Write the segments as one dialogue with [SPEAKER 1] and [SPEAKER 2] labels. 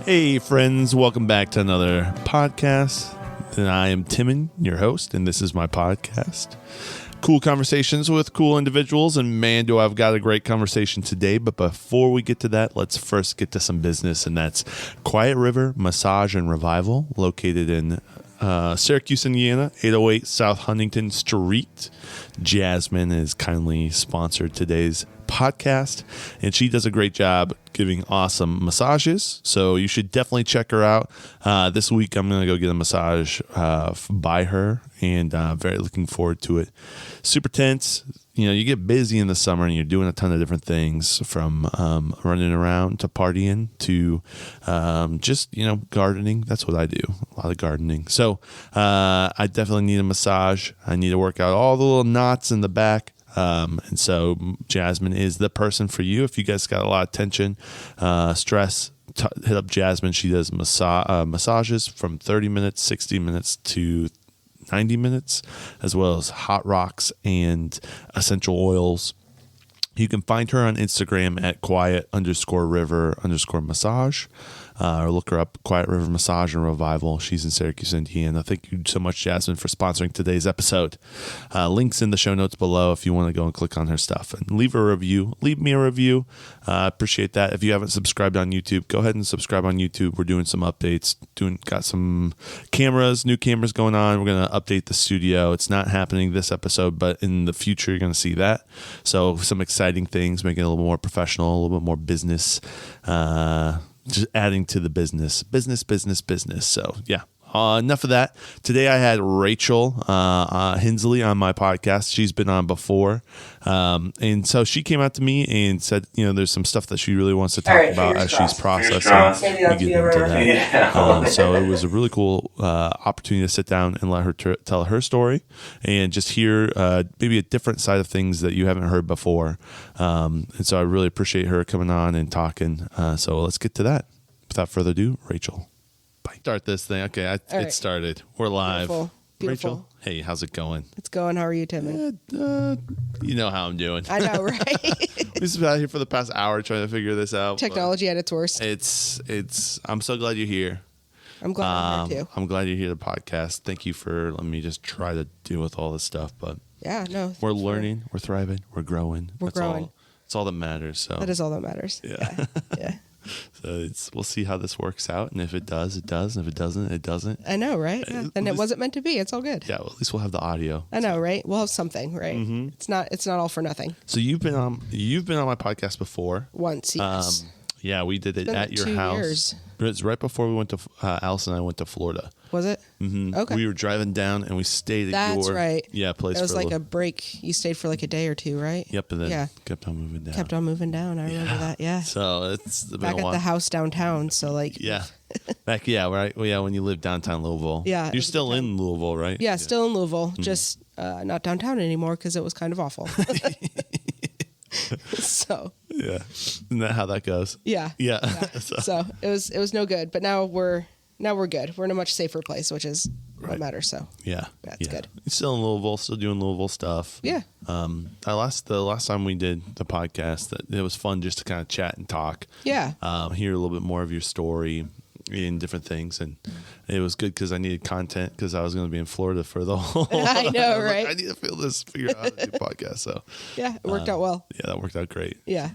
[SPEAKER 1] Hey friends, welcome back to another podcast. And I am Timon, your host, and this is my podcast. Cool conversations with cool individuals, and man, do I've got a great conversation today. But before we get to that, let's first get to some business, and that's Quiet River Massage and Revival, located in Syracuse, Indiana, 808 South Huntington Street. Jasmine has kindly sponsored today's podcast, and she does a great job giving awesome massages, so you should definitely check her out. This week I'm gonna go get a massage by her, and very looking forward to it. Super tense. You know, you get busy in the summer and you're doing a ton of different things, from running around to partying to just, gardening. That's what I do, a lot of gardening. So I definitely need a massage. I need to work out all the little knots in the back. And so Jasmine is the person for you. If you guys got a lot of tension, stress, hit up Jasmine. She does massages from 30 minutes, 60 minutes to 90 minutes, as well as hot rocks and essential oils. You can find her on Instagram at quiet_river_massage. Or look her up, Quiet River Massage and Revival. She's in Syracuse, Indiana. Thank you so much, Jasmine, for sponsoring today's episode. Links in the show notes below if you want to go and click on her stuff. And leave a review. Leave me a review. Appreciate that. If you haven't subscribed on YouTube, go ahead and subscribe on YouTube. We're doing some updates. Got some new cameras going on. We're going to update the studio. It's not happening this episode, but in the future, you're going to see that. So some exciting things, making it a little more professional, a little bit more business, just adding to the business. So yeah, enough of that. Today I had Rachel Hensley on my podcast. She's been on before. And so she came out to me and said, there's some stuff that she really wants to talk about as she's processing. We get into that. Yeah. So it was a really cool opportunity to sit down and let her tell her story and just hear maybe a different side of things that you haven't heard before. And so I really appreciate her coming on and talking. So let's get to that. Without further ado, Rachel. Bye. Start this thing. Okay, it started. We're live.
[SPEAKER 2] Beautiful.
[SPEAKER 1] Rachel, hey, how's it going?
[SPEAKER 2] It's going. How are you, Tim?
[SPEAKER 1] You know how I'm doing.
[SPEAKER 2] I know, right?
[SPEAKER 1] We've been out here for the past hour trying to figure this out.
[SPEAKER 2] Technology at its worst.
[SPEAKER 1] I'm so glad you're here.
[SPEAKER 2] I'm glad I'm here too.
[SPEAKER 1] I'm glad you're here to podcast. Thank you for letting me just try to deal with all this stuff. But
[SPEAKER 2] yeah, no.
[SPEAKER 1] We're learning. We're thriving. We're growing. That's all that matters. So
[SPEAKER 2] that is all that matters. Yeah. Yeah.
[SPEAKER 1] So we'll see how this works out, and if it does, it does, and if it doesn't, it doesn't.
[SPEAKER 2] I know, right? Yeah. And it wasn't meant to be. It's all good.
[SPEAKER 1] Yeah, well, at least we'll have the audio.
[SPEAKER 2] I know, right? We'll have something, right?
[SPEAKER 1] Mm-hmm.
[SPEAKER 2] It's not all for nothing.
[SPEAKER 1] So you've been on my podcast before.
[SPEAKER 2] Once, yes.
[SPEAKER 1] Yeah, we did it at your
[SPEAKER 2] 2
[SPEAKER 1] house.
[SPEAKER 2] years.
[SPEAKER 1] It was right before we went to Alice and I went to Florida.
[SPEAKER 2] Was it?
[SPEAKER 1] Mm-hmm.
[SPEAKER 2] Okay.
[SPEAKER 1] We were driving down and we stayed at your
[SPEAKER 2] right.
[SPEAKER 1] place.
[SPEAKER 2] It was like a break. You stayed for like a day or two, right?
[SPEAKER 1] Yep, and then kept on moving down.
[SPEAKER 2] I remember that. Yeah.
[SPEAKER 1] So it's been
[SPEAKER 2] back
[SPEAKER 1] a while.
[SPEAKER 2] at the house downtown. So like
[SPEAKER 1] right. Well, yeah, when you live downtown Louisville.
[SPEAKER 2] Yeah.
[SPEAKER 1] You're still in Louisville, right?
[SPEAKER 2] Yeah, still in Louisville. Mm-hmm. Just not downtown anymore because it was kind of awful. So
[SPEAKER 1] yeah, isn't that how that goes?
[SPEAKER 2] Yeah. So it was no good, but now we're good. We're in a much safer place, which is what matters. So
[SPEAKER 1] yeah,
[SPEAKER 2] that's good.
[SPEAKER 1] You're still in Louisville, still doing Louisville stuff.
[SPEAKER 2] Yeah.
[SPEAKER 1] The last time we did the podcast, it was fun just to kind of chat and talk.
[SPEAKER 2] Yeah.
[SPEAKER 1] Hear a little bit more of your story and different things, and it was good because I needed content because I was going to be in Florida for the whole.
[SPEAKER 2] I know, right?
[SPEAKER 1] I need to figure out how to do a podcast. So
[SPEAKER 2] yeah, it worked out well.
[SPEAKER 1] Yeah, that worked out great.
[SPEAKER 2] Yeah.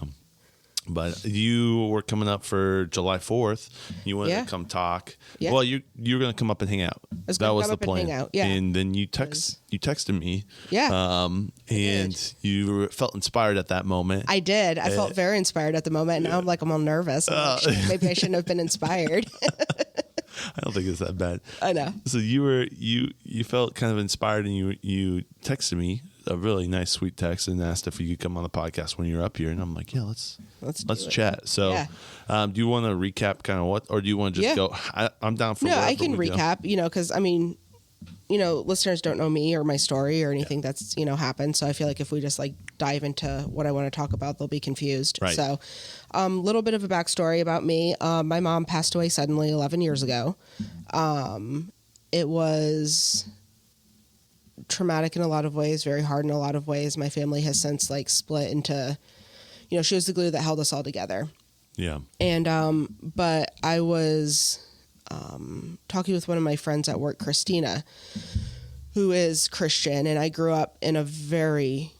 [SPEAKER 1] But you were coming up for July 4th. You wanted to come talk. Yeah. Well, you were going to come up and hang out. That was the plan.
[SPEAKER 2] And hang out. Yeah.
[SPEAKER 1] And then you texted me.
[SPEAKER 2] Yeah.
[SPEAKER 1] And you felt inspired at that moment.
[SPEAKER 2] I did. I felt very inspired at the moment. Now I'm all nervous. Maybe I shouldn't have been inspired.
[SPEAKER 1] I don't think it's that bad.
[SPEAKER 2] I know.
[SPEAKER 1] So you felt kind of inspired, and you texted me a really nice, sweet text and asked if you could come on the podcast when you're up here. And I'm like, yeah, let's chat. So, do you want to recap kind of what, or do you want to just go? I'm down for.
[SPEAKER 2] No, I can recap. Because I mean, listeners don't know me or my story or anything that's happened. So I feel like if we just dive into what I want to talk about, they'll be confused.
[SPEAKER 1] Right.
[SPEAKER 2] So, little bit of a backstory about me. My mom passed away suddenly 11 years ago. It was traumatic in a lot of ways, very hard in a lot of ways. My family has since split into, she was the glue that held us all together.
[SPEAKER 1] Yeah.
[SPEAKER 2] And but I was talking with one of my friends at work, Christina, who is Christian, and I grew up in a very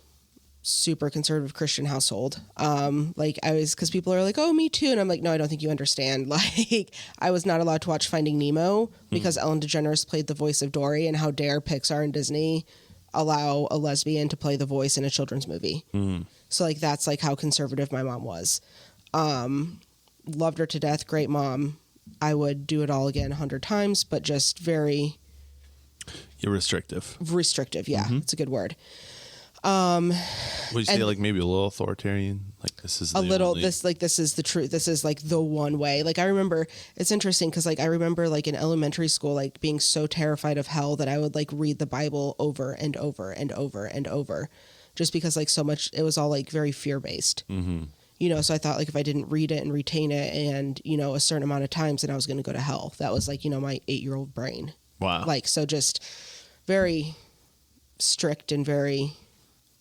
[SPEAKER 2] super conservative Christian household. Like I was, because people are like, oh, me too. And I'm like, no, I don't think you understand. Like I was not allowed to watch Finding Nemo because Ellen DeGeneres played the voice of Dory, and how dare Pixar and Disney allow a lesbian to play the voice in a children's movie. So like, that's like how conservative my mom was. Loved her to death. Great mom. I would do it all again 100 times, but just very...
[SPEAKER 1] You're restrictive.
[SPEAKER 2] Restrictive. Yeah. It's a good word.
[SPEAKER 1] Would you say like maybe a little authoritarian? Like this is
[SPEAKER 2] a little only... this is the truth. This is like the one way. Like I remember, it's interesting because like I remember like in elementary school, like being so terrified of hell that I would like read the Bible over and over and over and over, just because like so much, it was all like very fear based. You know, so I thought like if I didn't read it and retain it and, you know, a certain amount of times, then I was going to go to hell. That was like, you know, my 8-year-old brain.
[SPEAKER 1] Wow.
[SPEAKER 2] Like, so just very strict and very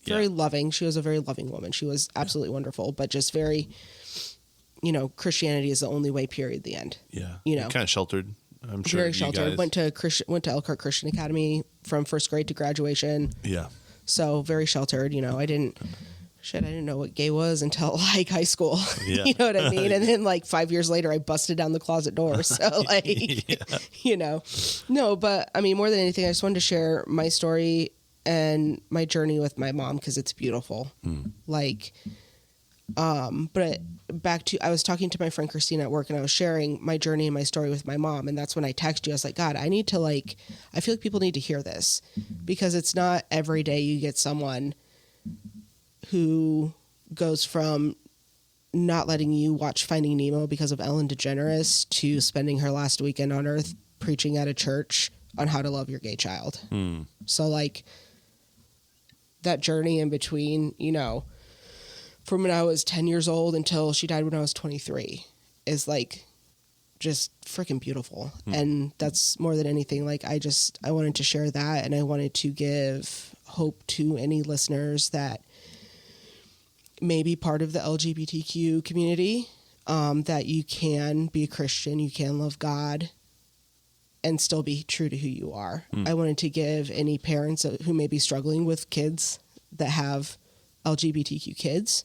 [SPEAKER 2] loving. She was a very loving woman. She was absolutely wonderful, but just very, you know, Christianity is the only way, period, the end.
[SPEAKER 1] Yeah.
[SPEAKER 2] You know,
[SPEAKER 1] kind of sheltered. I'm sure.
[SPEAKER 2] Very sheltered. Went to Elkhart Christian Academy from first grade to graduation.
[SPEAKER 1] Yeah.
[SPEAKER 2] So very sheltered. You know, I didn't know what gay was until like high school. Yeah. You know what I mean? And then like 5 years later, I busted down the closet door. So like, you know, no, but I mean, more than anything, I just wanted to share my story and my journey with my mom, because it's beautiful. Like, but back to, I was talking to my friend Christina at work, and I was sharing my journey and my story with my mom. And that's when I texted you. I was like, God, I need to like, I feel like people need to hear this, because it's not every day you get someone who goes from not letting you watch Finding Nemo because of Ellen DeGeneres to spending her last weekend on Earth preaching at a church on how to love your gay child. So like that journey in between, you know, from when I was 10 years old until she died when I was 23 is like just freaking beautiful. And that's more than anything. Like I wanted to share that, and I wanted to give hope to any listeners that may be part of the LGBTQ community, that you can be a Christian, you can love God, and still be true to who you are. I wanted to give any parents who may be struggling with kids that have LGBTQ kids,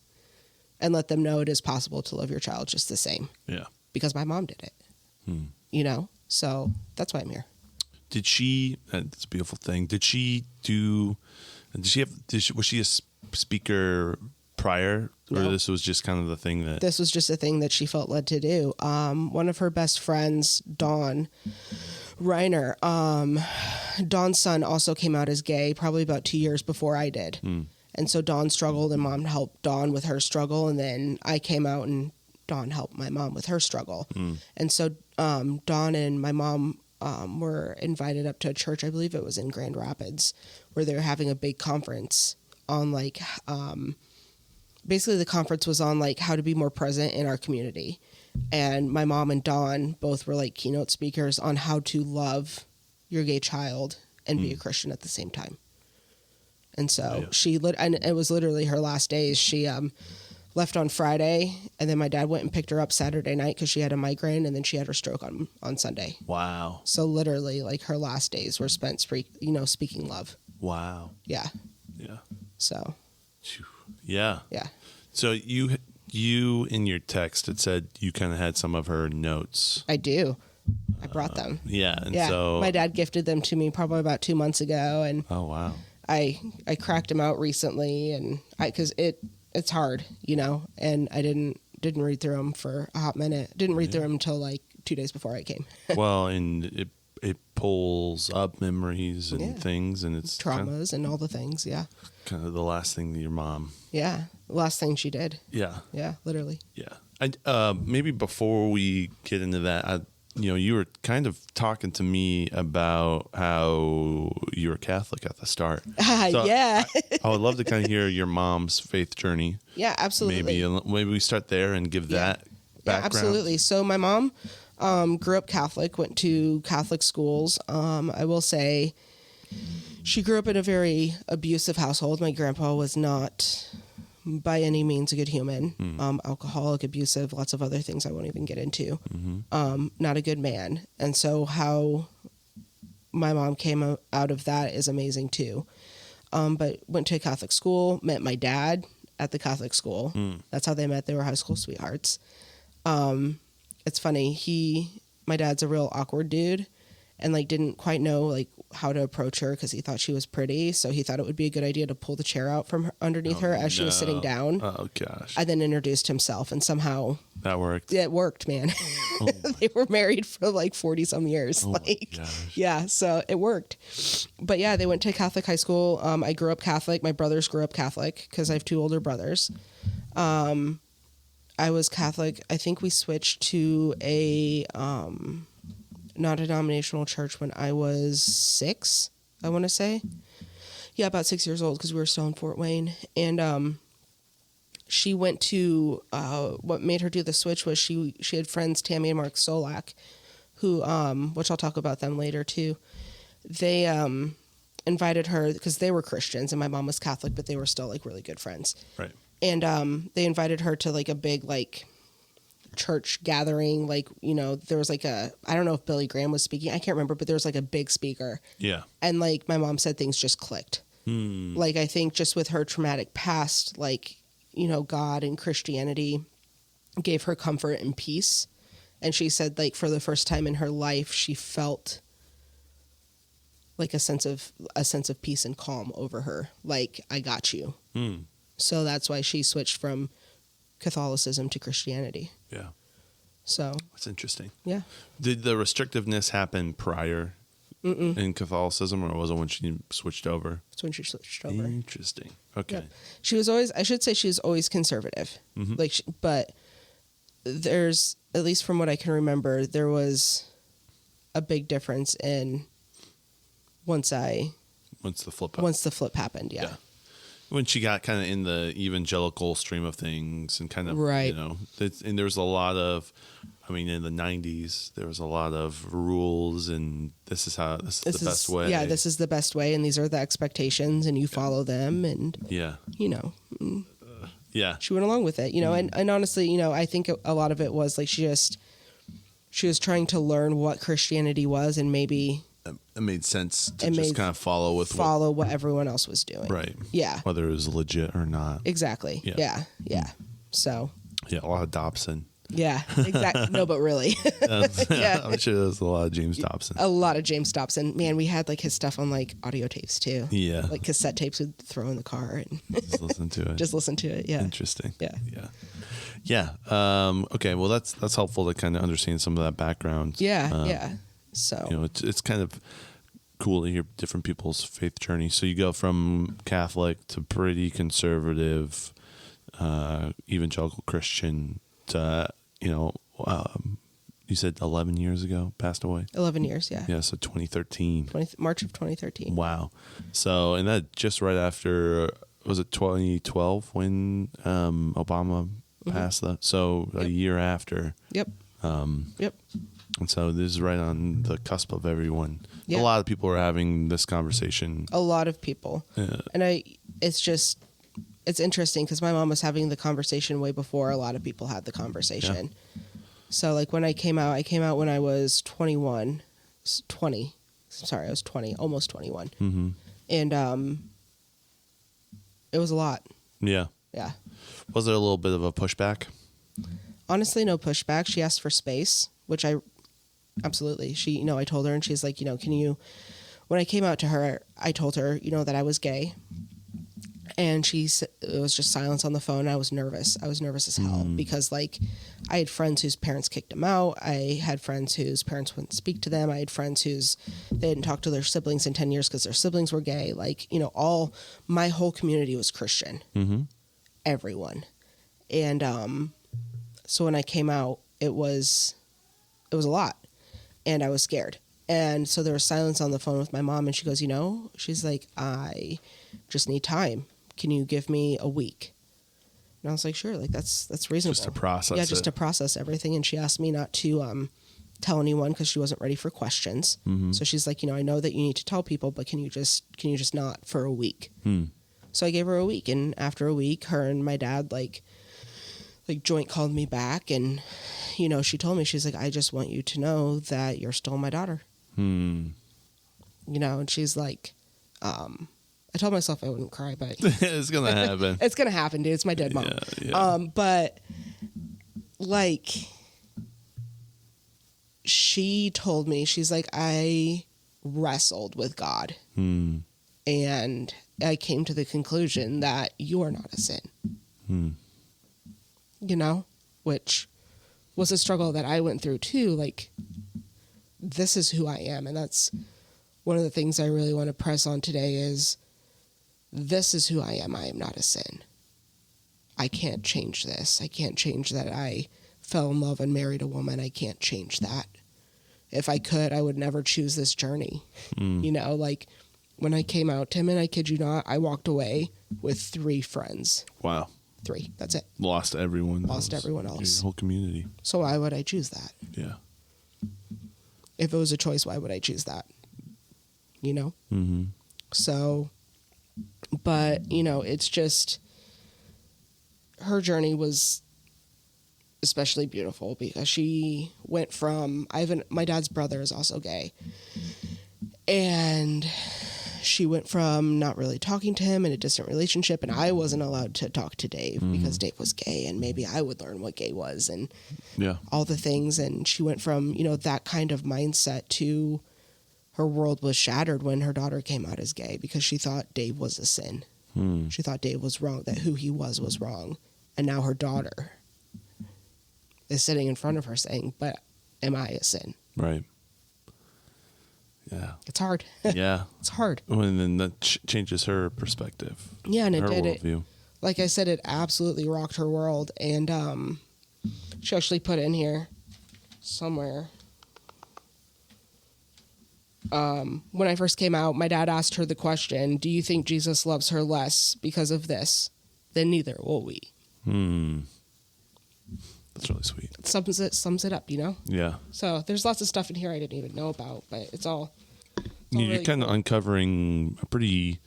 [SPEAKER 2] and let them know it is possible to love your child just the same. Yeah. Because my mom did it. You know? So that's why I'm here.
[SPEAKER 1] Did she, that's a beautiful thing. Was she a speaker prior, or
[SPEAKER 2] No.
[SPEAKER 1] This was just kind of the thing that...
[SPEAKER 2] This was just a thing that she felt led to do. One of her best friends, Dawn Reiner, Dawn's son also came out as gay probably about 2 years before I did. And so Dawn struggled, and Mom helped Dawn with her struggle, and then I came out and Dawn helped my mom with her struggle. And so Dawn and my mom were invited up to a church, I believe it was in Grand Rapids, where they were having a big conference on like... basically the conference was on like how to be more present in our community. And my mom and Dawn both were like keynote speakers on how to love your gay child and be a Christian at the same time. And so and it was literally her last days. She left on Friday, and then my dad went and picked her up Saturday night because she had a migraine, and then she had her stroke on Sunday. Wow. So literally like her last days were spent speaking love. Wow. Yeah. Yeah. So.
[SPEAKER 1] Yeah. Yeah. So you in your text, it said you kind of had some of her notes.
[SPEAKER 2] I do. I brought them.
[SPEAKER 1] Yeah. And so
[SPEAKER 2] my dad gifted them to me probably about 2 months ago. And
[SPEAKER 1] oh, wow.
[SPEAKER 2] I cracked them out recently, and because it's hard, you know, and I didn't read through them for a hot minute. Didn't read through them until like 2 days before I came.
[SPEAKER 1] Well, and it pulls up memories and things, and it's
[SPEAKER 2] traumas and all the things. Yeah.
[SPEAKER 1] Kind of the last thing that your mom.
[SPEAKER 2] Yeah. Last thing she did.
[SPEAKER 1] Yeah.
[SPEAKER 2] Yeah. Literally.
[SPEAKER 1] Yeah. I maybe before we get into that, you were kind of talking to me about how you were Catholic at the start. So
[SPEAKER 2] yeah.
[SPEAKER 1] I would love to kind of hear your mom's faith journey.
[SPEAKER 2] Yeah, absolutely.
[SPEAKER 1] Maybe we start there and give that background.
[SPEAKER 2] Yeah, absolutely. So my mom grew up Catholic, went to Catholic schools. I will say she grew up in a very abusive household. My grandpa was not by any means a good human. Alcoholic, abusive, lots of other things I won't even get into. Not a good man. And so how my mom came out of that is amazing too. But went to a Catholic school, met my dad at the Catholic school. That's how they met. They were high school sweethearts. It's funny. My dad's a real awkward dude, and like didn't quite know like how to approach her because he thought she was pretty. So he thought it would be a good idea to pull the chair out from underneath her as she was sitting down.
[SPEAKER 1] Oh gosh!
[SPEAKER 2] I then introduced himself, and somehow
[SPEAKER 1] that worked.
[SPEAKER 2] It worked, man.
[SPEAKER 1] Oh.
[SPEAKER 2] They were married for like 40 some years.
[SPEAKER 1] Oh
[SPEAKER 2] yeah, so it worked. But yeah, they went to Catholic high school. I grew up Catholic. My brothers grew up Catholic because I have 2 older brothers. I was Catholic. I think we switched to a non-denominational church when I was 6, I want to say. Yeah, about 6 years old because we were still in Fort Wayne. And she went to, what made her do the switch was she had friends, Tammy and Mark Solak, who, which I'll talk about them later too. They invited her because they were Christians and my mom was Catholic, but they were still like really good friends.
[SPEAKER 1] Right.
[SPEAKER 2] And they invited her to like a big like church gathering. Like, you know, there was like I don't know if Billy Graham was speaking. I can't remember, but there was like a big speaker.
[SPEAKER 1] Yeah.
[SPEAKER 2] And like my mom said things just clicked. Like I think just with her traumatic past, like, you know, God and Christianity gave her comfort and peace. And she said like for the first time in her life, she felt like a sense of peace and calm over her. Like, I got you. So that's why she switched from Catholicism to Christianity.
[SPEAKER 1] Yeah.
[SPEAKER 2] So
[SPEAKER 1] that's interesting.
[SPEAKER 2] Yeah.
[SPEAKER 1] Did the restrictiveness happen prior in Catholicism, or was it when she switched over?
[SPEAKER 2] It's when she switched over.
[SPEAKER 1] Interesting. Okay.
[SPEAKER 2] Yep. She was always, I should say she was always conservative. Like, but there's, at least from what I can remember, there was a big difference in once the flip happened. Yeah.
[SPEAKER 1] When she got kind of in the evangelical stream of things and kind of,
[SPEAKER 2] right.
[SPEAKER 1] You know, and there was a lot of, I mean, in the 90s, there was a lot of rules and this is the best way.
[SPEAKER 2] Yeah, this is the best way. And these are the expectations and you follow them. And, you know, she went along with it, you know, and honestly, you know, I think a lot of it was like she was trying to learn what Christianity was and maybe
[SPEAKER 1] it made sense to just kind of follow
[SPEAKER 2] what everyone else was doing.
[SPEAKER 1] Right.
[SPEAKER 2] Yeah.
[SPEAKER 1] Whether it was legit or not.
[SPEAKER 2] Exactly. Yeah. So.
[SPEAKER 1] Yeah, a lot of Dobson.
[SPEAKER 2] Yeah, exactly. No, but really.
[SPEAKER 1] I'm sure there's a lot of James Dobson.
[SPEAKER 2] A lot of James Dobson. Man, we had like his stuff on like audio tapes too.
[SPEAKER 1] Yeah.
[SPEAKER 2] Like cassette tapes we'd throw in the car and
[SPEAKER 1] just listen to it.
[SPEAKER 2] Yeah.
[SPEAKER 1] Interesting.
[SPEAKER 2] Yeah.
[SPEAKER 1] Okay. Well, that's helpful to kind of understand some of that background.
[SPEAKER 2] Yeah. So,
[SPEAKER 1] you know, it's kind of cool to hear different people's faith journey. So you go from Catholic to pretty conservative, evangelical Christian to, you know, you said 11 years ago passed away.
[SPEAKER 2] 11 years, yeah.
[SPEAKER 1] Yeah, so 2013.
[SPEAKER 2] March of 2013.
[SPEAKER 1] Wow. So, and that just right after, was it 2012 when Obama passed that? So a year after.
[SPEAKER 2] Yep.
[SPEAKER 1] And so this is right on the cusp of everyone.
[SPEAKER 2] Yeah.
[SPEAKER 1] A lot of people are having this conversation.
[SPEAKER 2] A lot of people. And it's interesting because my mom was having the conversation way before a lot of people had the conversation. Yeah. So like when I came out when I was 20. Sorry, I was 20, almost 21. Mm-hmm. And it was a lot.
[SPEAKER 1] Yeah.
[SPEAKER 2] Yeah. Was
[SPEAKER 1] there a little bit of a pushback?
[SPEAKER 2] Honestly, no pushback. She asked for space, which absolutely. She, you know, I told her and she's like, you know, when I came out to her, I told her, you know, that I was gay. And it was just silence on the phone. I was nervous. I was nervous as hell because like I had friends whose parents kicked them out. I had friends whose parents wouldn't speak to them. I had friends they hadn't talked to their siblings in 10 years because their siblings were gay. Like, you know, my whole community was Christian. Mm-hmm. Everyone. And, so when I came out, it was a lot and I was scared. And so there was silence on the phone with my mom and she goes, you know, she's like, I just need time. Can you give me a week? And I was like, sure. Like that's reasonable.
[SPEAKER 1] Just to process
[SPEAKER 2] to process everything. And she asked me not to, tell anyone because she wasn't ready for questions. Mm-hmm. So she's like, you know, I know that you need to tell people, but can you just not for a week? So I gave her a week, and after a week, her and my dad like joint called me back, and she told me, she's like, I just want you to know that you're still my daughter. And she's like, I told myself I wouldn't cry, but
[SPEAKER 1] it's gonna happen.
[SPEAKER 2] It's gonna happen, dude. It's my dead mom.
[SPEAKER 1] Yeah.
[SPEAKER 2] But like, she told me, she's like, I wrestled with God, and I came to the conclusion that you are not a sin. Which was a struggle that I went through too. Like, this is who I am, and that's one of the things I really want to press on today is, this is who I am. I am not a sin. I can't change this. I can't change that I fell in love and married a woman. I can't change that. If I could, I would never choose this journey. Like when I came out, Tim, and I kid you not, I walked away with 3 friends.
[SPEAKER 1] Wow.
[SPEAKER 2] 3. That's it.
[SPEAKER 1] Lost everyone.
[SPEAKER 2] Lost everyone else.
[SPEAKER 1] Your whole community.
[SPEAKER 2] So why would I choose that?
[SPEAKER 1] Yeah.
[SPEAKER 2] If it was a choice, why would I choose that? So, but, it's just, her journey was especially beautiful because she went from, my dad's brother is also gay, and she went from not really talking to him in a distant relationship, and I wasn't allowed to talk to Dave because Dave was gay, and maybe I would learn what gay was and all the things. And she went from, that kind of mindset to, her world was shattered when her daughter came out as gay because she thought Dave was a sin. She thought Dave was wrong, that who he was wrong. And now her daughter is sitting in front of her saying, but am I a sin?
[SPEAKER 1] Right. Yeah.
[SPEAKER 2] It's hard.
[SPEAKER 1] Yeah.
[SPEAKER 2] It's hard.
[SPEAKER 1] And then that changes her perspective.
[SPEAKER 2] Yeah, and it
[SPEAKER 1] her
[SPEAKER 2] did.
[SPEAKER 1] Worldview.
[SPEAKER 2] Like I said, it absolutely rocked her world. And she actually put in here somewhere. When I first came out, my dad asked her the question, do you think Jesus loves her less because of this? Then neither will we.
[SPEAKER 1] That's really sweet.
[SPEAKER 2] Sums it up,
[SPEAKER 1] Yeah.
[SPEAKER 2] So there's lots of stuff in here I didn't even know about, but it's all
[SPEAKER 1] You're
[SPEAKER 2] really
[SPEAKER 1] kind of
[SPEAKER 2] cool.
[SPEAKER 1] uncovering a pretty,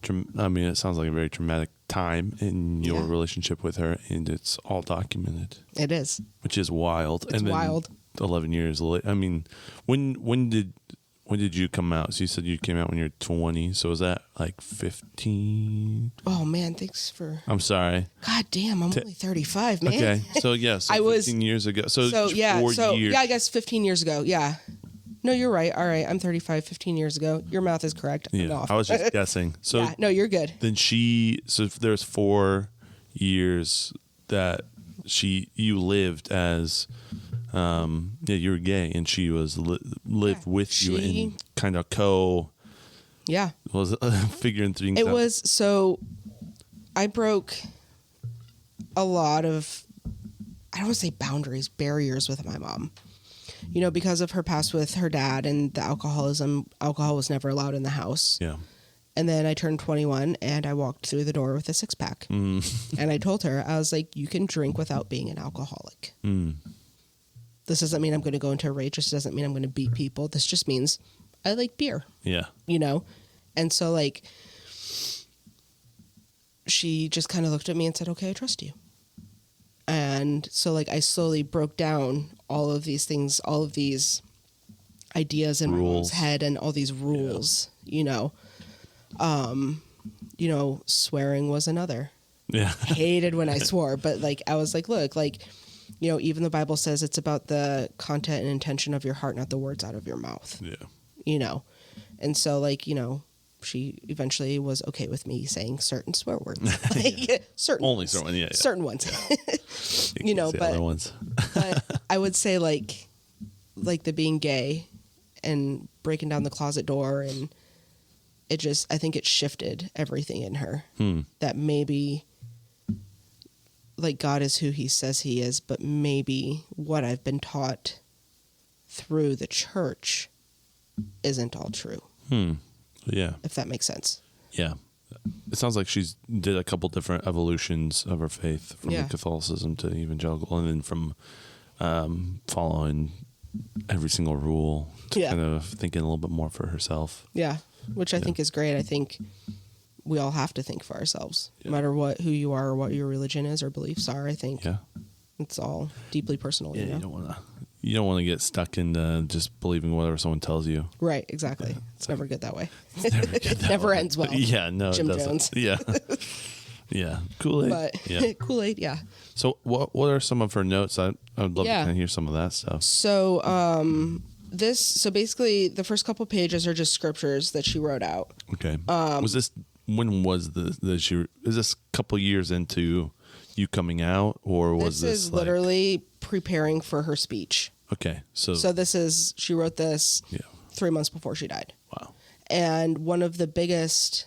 [SPEAKER 1] it sounds like a very traumatic time in your relationship with her, and it's all documented.
[SPEAKER 2] It is.
[SPEAKER 1] Which is wild.
[SPEAKER 2] It's wild.
[SPEAKER 1] 11 years later. I mean, when did you come out? So you said you came out when you were 20. So was that like 15?
[SPEAKER 2] Oh man, thanks for.
[SPEAKER 1] I'm sorry.
[SPEAKER 2] God damn, I'm only 35, man.
[SPEAKER 1] Okay, so yes,
[SPEAKER 2] I was
[SPEAKER 1] 15 years ago. So 4 years.
[SPEAKER 2] Yeah, I guess 15 years ago. Yeah. No, you're right. All right, I'm 35. 15 years ago. Your math is correct. I'm
[SPEAKER 1] Yeah,
[SPEAKER 2] off.
[SPEAKER 1] I was just guessing. So
[SPEAKER 2] yeah, no, you're good.
[SPEAKER 1] Then so there's 4 years that you lived as. You were gay, and she was lived with you and kind of was figuring things out.
[SPEAKER 2] It was, so I broke a lot of, I don't want to say boundaries, barriers with my mom. Because of her past with her dad and the alcoholism, alcohol was never allowed in the house.
[SPEAKER 1] Yeah.
[SPEAKER 2] And then I turned 21 and I walked through the door with a 6-pack. And I told her, I was like, you can drink without being an alcoholic. This doesn't mean I'm going to go into a rage. This doesn't mean I'm going to beat people. This just means I like beer.
[SPEAKER 1] Yeah.
[SPEAKER 2] And so like, she just kind of looked at me and said, okay, I trust you. And so like, I slowly broke down all of these things, all of these ideas in my mom's head and all these rules, swearing was another.
[SPEAKER 1] Yeah.
[SPEAKER 2] Hated when I swore, but like, I was like, look, like, even the Bible says it's about the content and intention of your heart, not the words out of your mouth.
[SPEAKER 1] Yeah.
[SPEAKER 2] And so like, she eventually was okay with me saying certain swear words. Certain
[SPEAKER 1] Only
[SPEAKER 2] ones.
[SPEAKER 1] certain, yeah.
[SPEAKER 2] Certain ones.
[SPEAKER 1] But other ones.
[SPEAKER 2] But I would say like the being gay and breaking down the closet door, and I think it shifted everything in her. That maybe like God is who he says he is, but maybe what I've been taught through the church isn't all true.
[SPEAKER 1] Yeah.
[SPEAKER 2] If that makes sense.
[SPEAKER 1] Yeah. It sounds like she's did a couple different evolutions of her faith from Catholicism to evangelical, and then from following every single rule to kind of thinking a little bit more for herself.
[SPEAKER 2] Yeah. Which I think is great. I think, we all have to think for ourselves,
[SPEAKER 1] Yeah.
[SPEAKER 2] no matter who you are or what your religion is or beliefs are. I think it's all deeply personal.
[SPEAKER 1] Yeah,
[SPEAKER 2] you know?
[SPEAKER 1] you don't want to get stuck in just believing whatever someone tells you.
[SPEAKER 2] Right, exactly. It's never good that way.
[SPEAKER 1] It's never good that
[SPEAKER 2] Never
[SPEAKER 1] way.
[SPEAKER 2] ends well.
[SPEAKER 1] Yeah, no,
[SPEAKER 2] Jim
[SPEAKER 1] it doesn't.
[SPEAKER 2] Jones.
[SPEAKER 1] Yeah, yeah, Kool-Aid.
[SPEAKER 2] But
[SPEAKER 1] Yeah.
[SPEAKER 2] Kool-Aid, yeah.
[SPEAKER 1] So what are some of her notes? I'd love to kind of hear some of that stuff.
[SPEAKER 2] So so basically the first couple pages are just scriptures that she wrote out.
[SPEAKER 1] Okay. When was is this a couple years into you coming out, or was this
[SPEAKER 2] is literally preparing for her speech.
[SPEAKER 1] Okay. So
[SPEAKER 2] she wrote this 3 months before she died.
[SPEAKER 1] Wow.
[SPEAKER 2] And one of the biggest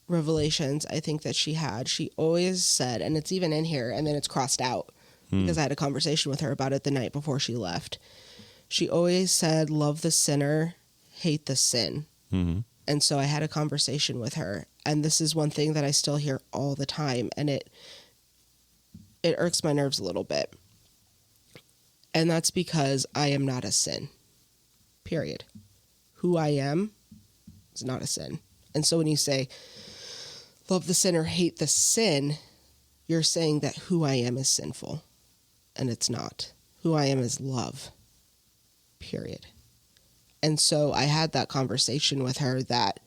[SPEAKER 2] revelations I think that she always said, and it's even in here and then it's crossed out because I had a conversation with her about it the night before she left. She always said, love the sinner, hate the sin.
[SPEAKER 1] Mm-hmm.
[SPEAKER 2] And so I had a conversation with her, and this is one thing that I still hear all the time, and it irks my nerves a little bit. And that's because I am not a sin. Period. Who I am is not a sin. And so when you say, love the sinner, hate the sin, you're saying that who I am is sinful. And it's not. Who I am is love. Period. And so I had that conversation with her that,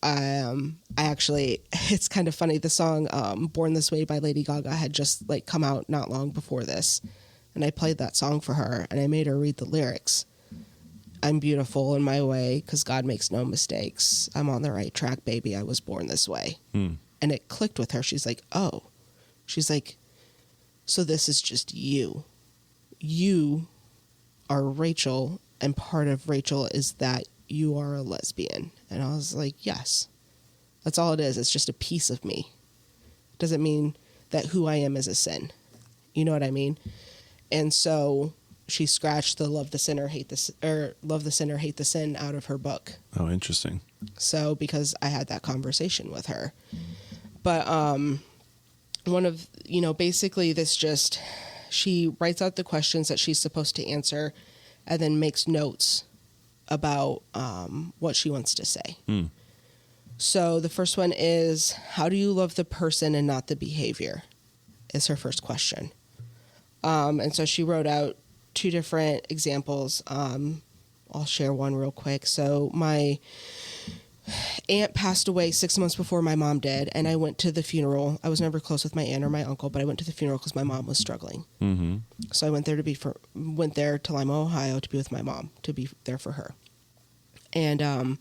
[SPEAKER 2] I actually, it's kind of funny. The song Born This Way by Lady Gaga had just come out not long before this. And I played that song for her and I made her read the lyrics. I'm beautiful in my way because God makes no mistakes. I'm on the right track, baby. I was born this way. And it clicked with her. She's like, oh. She's like, so this is just you. You are Rachel, and part of Rachel is that you are a lesbian. And I was like, yes. That's all it is. It's just a piece of me. Doesn't mean that who I am is a sin. You know what I mean? And so she scratched the love the sinner, hate the sin out of her book.
[SPEAKER 1] Oh, interesting.
[SPEAKER 2] So because I had that conversation with her. But one of, basically this just, she writes out the questions that she's supposed to answer and then makes notes about what she wants to say. So the first one is, how do you love the person and not the behavior? Is her first question. And so she wrote out 2 different examples. I'll share one real quick. So my aunt passed away 6 months before my mom did, and I went to the funeral. I was never close with my aunt or my uncle, but I went to the funeral because my mom was struggling. Mm-hmm. So I went there to Lima, Ohio, to be with my mom, to be there for her. And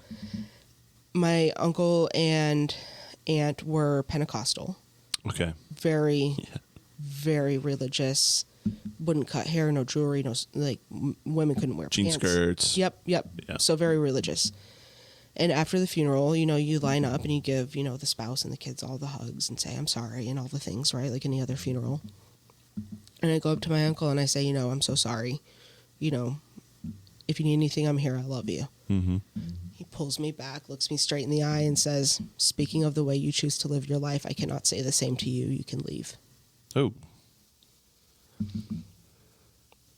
[SPEAKER 2] my uncle and aunt were Pentecostal. Okay. Very, very religious. Wouldn't cut hair, no jewelry, women couldn't wear
[SPEAKER 1] jean
[SPEAKER 2] pants.
[SPEAKER 1] skirts.
[SPEAKER 2] Yep.
[SPEAKER 1] Yeah.
[SPEAKER 2] So very religious. And after the funeral, you line up and you give, the spouse and the kids all the hugs and say, I'm sorry, and all the things, right? Like any other funeral. And I go up to my uncle and I say, I'm so sorry. If you need anything, I'm here. I love you. Mm-hmm. He pulls me back, looks me straight in the eye and says, speaking of the way you choose to live your life, I cannot say the same to you. You can leave. Oh.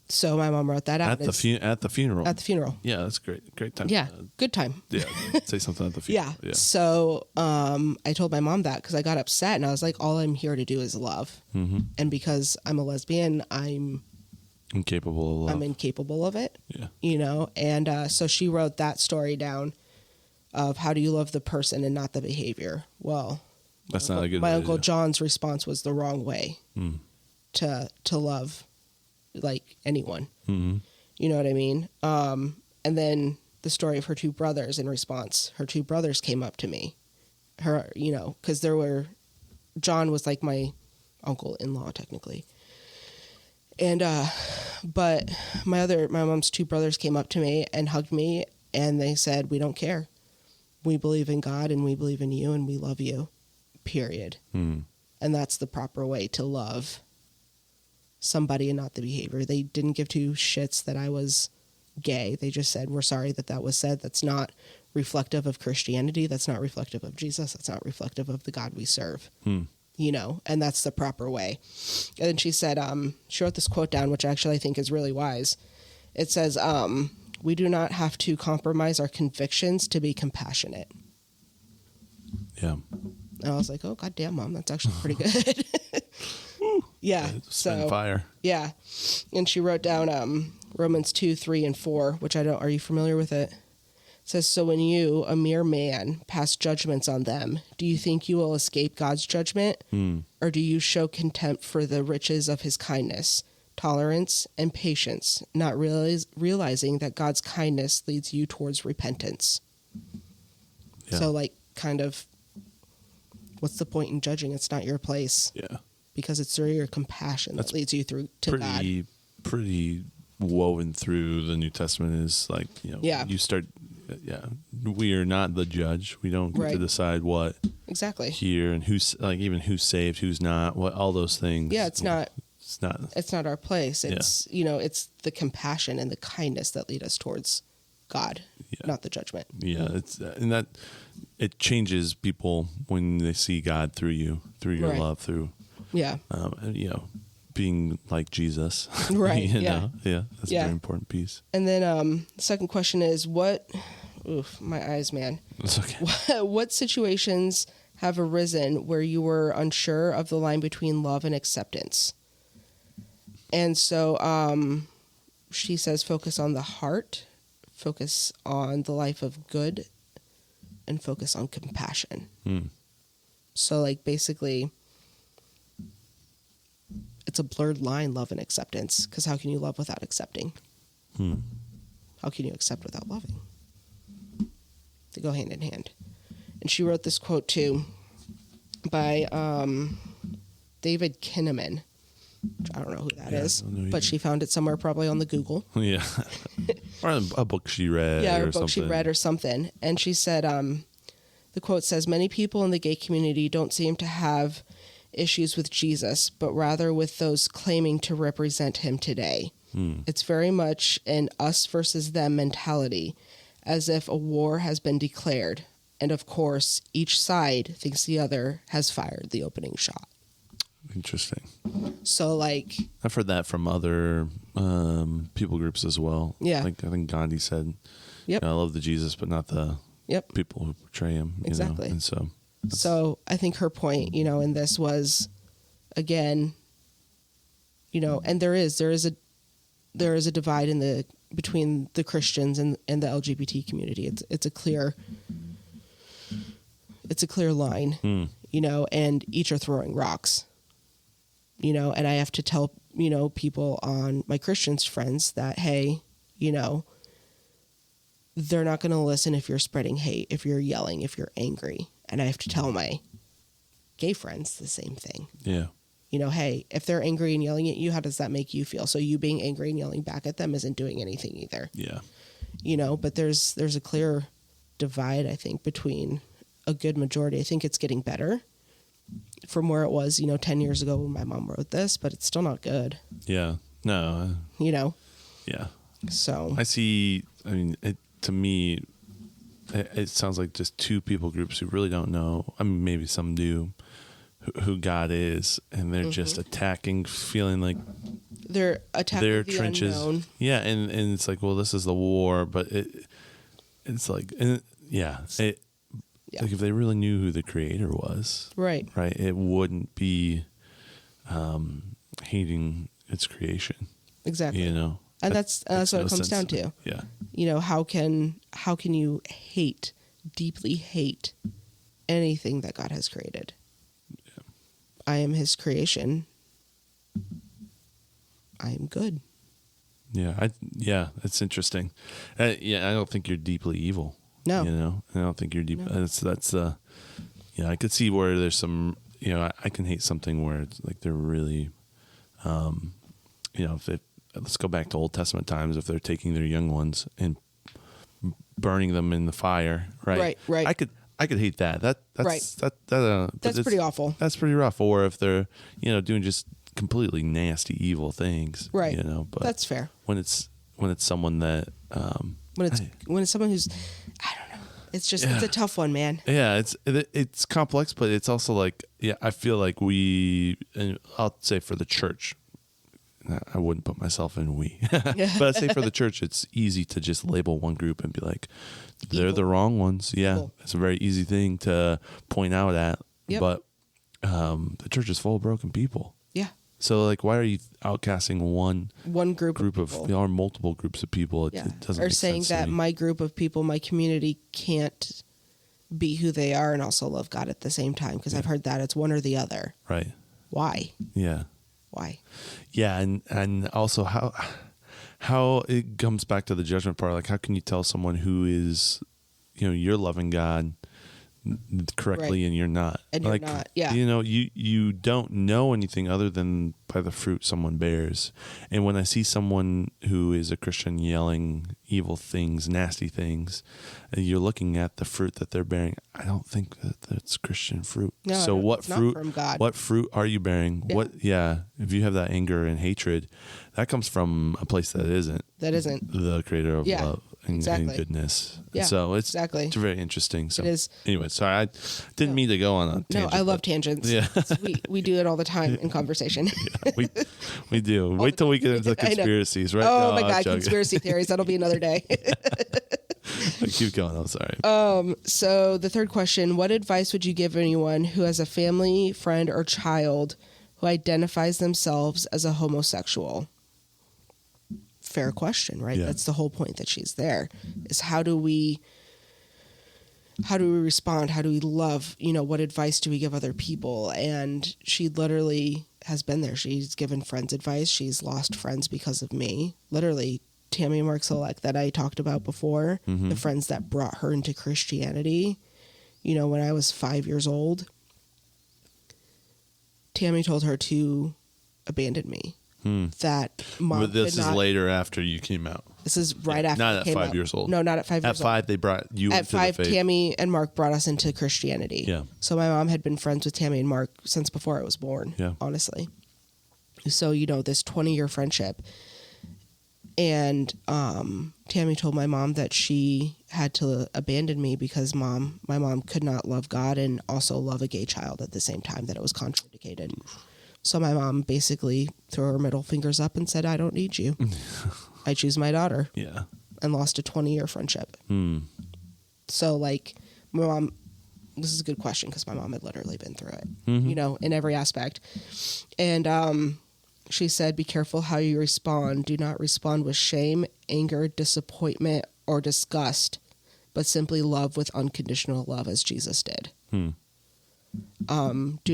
[SPEAKER 2] So my mom wrote that out.
[SPEAKER 1] At the funeral?
[SPEAKER 2] At the funeral.
[SPEAKER 1] Yeah, that's great. Great time.
[SPEAKER 2] Yeah, good time.
[SPEAKER 1] Yeah, say something at the funeral.
[SPEAKER 2] Yeah. So I told my mom that because I got upset and I was like, all I'm here to do is love. Mm-hmm. And because I'm a lesbian, I'm
[SPEAKER 1] incapable of love.
[SPEAKER 2] I'm incapable of it. Yeah. And so she wrote that story down of how do you love the person and not the behavior. Well,
[SPEAKER 1] that's not a good way.
[SPEAKER 2] My Uncle John's response was the wrong way to love like anyone. Mm-hmm. You know what I mean? And then the story of her 2 brothers in response. Her 2 brothers came up to me. Because John was like my uncle-in-law technically. And but my mom's 2 brothers came up to me and hugged me and they said, we don't care. We believe in God and we believe in you and we love you. Period. And that's the proper way to love somebody and not the behavior. They didn't give 2 shits that I was gay. They just said, we're sorry that was said. That's not reflective of Christianity. That's not reflective of Jesus. That's not reflective of the God we serve. And that's the proper way. And then she said, she wrote this quote down, which actually I think is really wise. It says, we do not have to compromise our convictions to be compassionate.
[SPEAKER 1] Yeah.
[SPEAKER 2] And I was like, oh, goddamn, Mom, that's actually pretty good. Yeah.
[SPEAKER 1] Spend fire.
[SPEAKER 2] Yeah. And she wrote down Romans 2, 3, and 4, which are you familiar with it? It says, so when you, a mere man, pass judgments on them, do you think you will escape God's judgment? Or do you show contempt for the riches of his kindness, tolerance, and patience, not realizing that God's kindness leads you towards repentance?
[SPEAKER 1] Yeah.
[SPEAKER 2] So, like, kind of, what's the point in judging? It's not your place.
[SPEAKER 1] Yeah.
[SPEAKER 2] Because it's through your compassion that leads you through to God.
[SPEAKER 1] Pretty woven through the New Testament is like, you start, we are not the judge. We don't get to decide what
[SPEAKER 2] exactly
[SPEAKER 1] here and who's like, even who's saved, who's not, what, all those things.
[SPEAKER 2] Yeah. It's not our place. It's, it's the compassion and the kindness that lead us towards God, not the judgment.
[SPEAKER 1] Yeah. And that it changes people when they see God through you, through your love, through, being like Jesus.
[SPEAKER 2] Right.
[SPEAKER 1] Yeah. That's a very important piece.
[SPEAKER 2] And then the second question is my eyes, man.
[SPEAKER 1] That's okay.
[SPEAKER 2] What situations have arisen where you were unsure of the line between love and acceptance? And so she says, focus on the heart, focus on the life of good, and focus on compassion. So, like, basically, it's a blurred line, love and acceptance, because how can you love without accepting? How can you accept without loving? They go hand in hand. And she wrote this quote, too, by David Kinnaman. Which I don't know who that is, but she found it somewhere probably on the Google.
[SPEAKER 1] Yeah. Or a book she read.
[SPEAKER 2] Yeah, or a book
[SPEAKER 1] something.
[SPEAKER 2] she read or something. And she said, the quote says, many people in the gay community don't seem to have issues with Jesus, but rather with those claiming to represent him today. It's very much an us versus them mentality, as if a war has been declared. And of course, each side thinks the other has fired the opening shot.
[SPEAKER 1] Interesting.
[SPEAKER 2] So, like,
[SPEAKER 1] I've heard that from other people groups as well.
[SPEAKER 2] Yeah.
[SPEAKER 1] Like I think Gandhi said, I love the Jesus, but not the people who portray him.
[SPEAKER 2] Exactly.
[SPEAKER 1] And
[SPEAKER 2] so I think her point, in this was, again, and there is a divide between the Christians and the LGBT community. It's a clear line, and each are throwing rocks. And I have to tell, people on my Christian friends that, hey, they're not going to listen if you're spreading hate, if you're yelling, if you're angry. And I have to tell my gay friends the same thing.
[SPEAKER 1] Yeah.
[SPEAKER 2] Hey, if they're angry and yelling at you, how does that make you feel? So you being angry and yelling back at them isn't doing anything either.
[SPEAKER 1] Yeah.
[SPEAKER 2] But there's a clear divide, I think, between a good majority. I think it's getting better from where it was, 10 years ago when my mom wrote this, but it's still not good.
[SPEAKER 1] Yeah. No. Yeah.
[SPEAKER 2] So
[SPEAKER 1] I see, to me, it sounds like just two people groups who really don't know. Maybe some do, who God is, and they're just attacking, feeling like
[SPEAKER 2] they're attacking
[SPEAKER 1] their
[SPEAKER 2] the
[SPEAKER 1] trenches.
[SPEAKER 2] Unknown.
[SPEAKER 1] Yeah. And it's like, well, this is the war, but it's like, like if they really knew who the creator was, right, it wouldn't be hating its creation.
[SPEAKER 2] Exactly. And that's what it comes down to.
[SPEAKER 1] Yeah.
[SPEAKER 2] How can you deeply hate anything that God has created? Yeah. I am his creation. I am good.
[SPEAKER 1] Yeah. It's interesting. I don't think you're deeply evil.
[SPEAKER 2] No.
[SPEAKER 1] I don't think you're deep. No. That's I could see where there's some, I can hate something where it's like they're really, let's go back to Old Testament times. If they're taking their young ones and burning them in the fire, right?
[SPEAKER 2] Right.
[SPEAKER 1] I could hate that. That's
[SPEAKER 2] pretty awful.
[SPEAKER 1] That's pretty rough. Or if they're, doing just completely nasty, evil things,
[SPEAKER 2] right?
[SPEAKER 1] But
[SPEAKER 2] that's fair.
[SPEAKER 1] When it's someone that,
[SPEAKER 2] when it's someone who's, I don't know. It's just it's a tough one, man.
[SPEAKER 1] Yeah, it's complex, but it's also like, I feel like and I'll say for the church, I wouldn't put myself in we, but I say for the church, it's easy to just label one group and be like, they're the wrong ones. Yeah.
[SPEAKER 2] Evil.
[SPEAKER 1] It's a very easy thing to point out at.
[SPEAKER 2] Yep.
[SPEAKER 1] But the church is full of broken people.
[SPEAKER 2] Yeah.
[SPEAKER 1] So, like, why are you outcasting one
[SPEAKER 2] group of people.
[SPEAKER 1] or multiple groups of people? It doesn't
[SPEAKER 2] or
[SPEAKER 1] make
[SPEAKER 2] saying
[SPEAKER 1] sense to
[SPEAKER 2] that
[SPEAKER 1] me.
[SPEAKER 2] my group of people, my community can't be who they are and also love God at the same time. Because I've heard that it's one or the other.
[SPEAKER 1] Right.
[SPEAKER 2] Why?
[SPEAKER 1] Yeah.
[SPEAKER 2] Why?
[SPEAKER 1] Yeah, and also how it comes back to the judgment part. Like, how can you tell someone who is, you're loving God correctly,
[SPEAKER 2] Right.
[SPEAKER 1] and you're not?
[SPEAKER 2] And you're not, yeah.
[SPEAKER 1] You don't know anything other than by the fruit someone bears. And when I see someone who is a Christian yelling evil things, nasty things, and you're looking at the fruit that they're bearing, I don't think that that's Christian fruit.
[SPEAKER 2] No,
[SPEAKER 1] so what
[SPEAKER 2] it's
[SPEAKER 1] fruit?
[SPEAKER 2] not from God.
[SPEAKER 1] What fruit are you bearing?
[SPEAKER 2] Yeah.
[SPEAKER 1] If you have that anger and hatred, that comes from a place that isn't the creator of love and goodness.
[SPEAKER 2] Yeah,
[SPEAKER 1] so it's
[SPEAKER 2] exactly.
[SPEAKER 1] It's very interesting. So
[SPEAKER 2] It is.
[SPEAKER 1] Anyway, sorry, I didn't mean to go on a tangent.
[SPEAKER 2] No, I love tangents.
[SPEAKER 1] Yeah.
[SPEAKER 2] we do it all the time in conversation.
[SPEAKER 1] We do. Wait till we get into conspiracies, right?
[SPEAKER 2] Oh
[SPEAKER 1] No,
[SPEAKER 2] my
[SPEAKER 1] I'm
[SPEAKER 2] God,
[SPEAKER 1] joking.
[SPEAKER 2] conspiracy theories. That'll be another day.
[SPEAKER 1] Keep going. I'm sorry.
[SPEAKER 2] So the third question, what advice would you give anyone who has a family, friend, or child who identifies themselves as a homosexual? Fair question, right?
[SPEAKER 1] Yeah.
[SPEAKER 2] That's the whole point that she's there, is how do we respond? How do we love? What advice do we give other people? And she literally has been there. She's given friends advice. She's lost friends because of me. Literally, Tammy and Mark Select that I talked about before, the friends that brought her into Christianity, when I was 5 years old, Tammy told her to abandon me. That mom.
[SPEAKER 1] But this is later after you came out.
[SPEAKER 2] This is right after.
[SPEAKER 1] Not
[SPEAKER 2] I
[SPEAKER 1] at
[SPEAKER 2] came
[SPEAKER 1] 5
[SPEAKER 2] out.
[SPEAKER 1] years old.
[SPEAKER 2] No, not at 5 years
[SPEAKER 1] At 5, they brought you
[SPEAKER 2] old. At
[SPEAKER 1] into
[SPEAKER 2] 5,
[SPEAKER 1] the faith.
[SPEAKER 2] Tammy and Mark brought us into Christianity.
[SPEAKER 1] Yeah.
[SPEAKER 2] So my mom had been friends with Tammy and Mark since before I was born.
[SPEAKER 1] Yeah.
[SPEAKER 2] Honestly. So this 20-year friendship, and Tammy told my mom that she had to abandon me because my mom could not love God and also love a gay child at the same time. That it was contraindicated. So my mom basically threw her middle fingers up and said, I don't need you. I choose my daughter.
[SPEAKER 1] Yeah.
[SPEAKER 2] And lost a 20-year friendship. So, my mom, this is a good question because my mom had literally been through it, in every aspect. And she said, be careful how you respond. Do not respond with shame, anger, disappointment, or disgust, but simply love with unconditional love as Jesus did. Do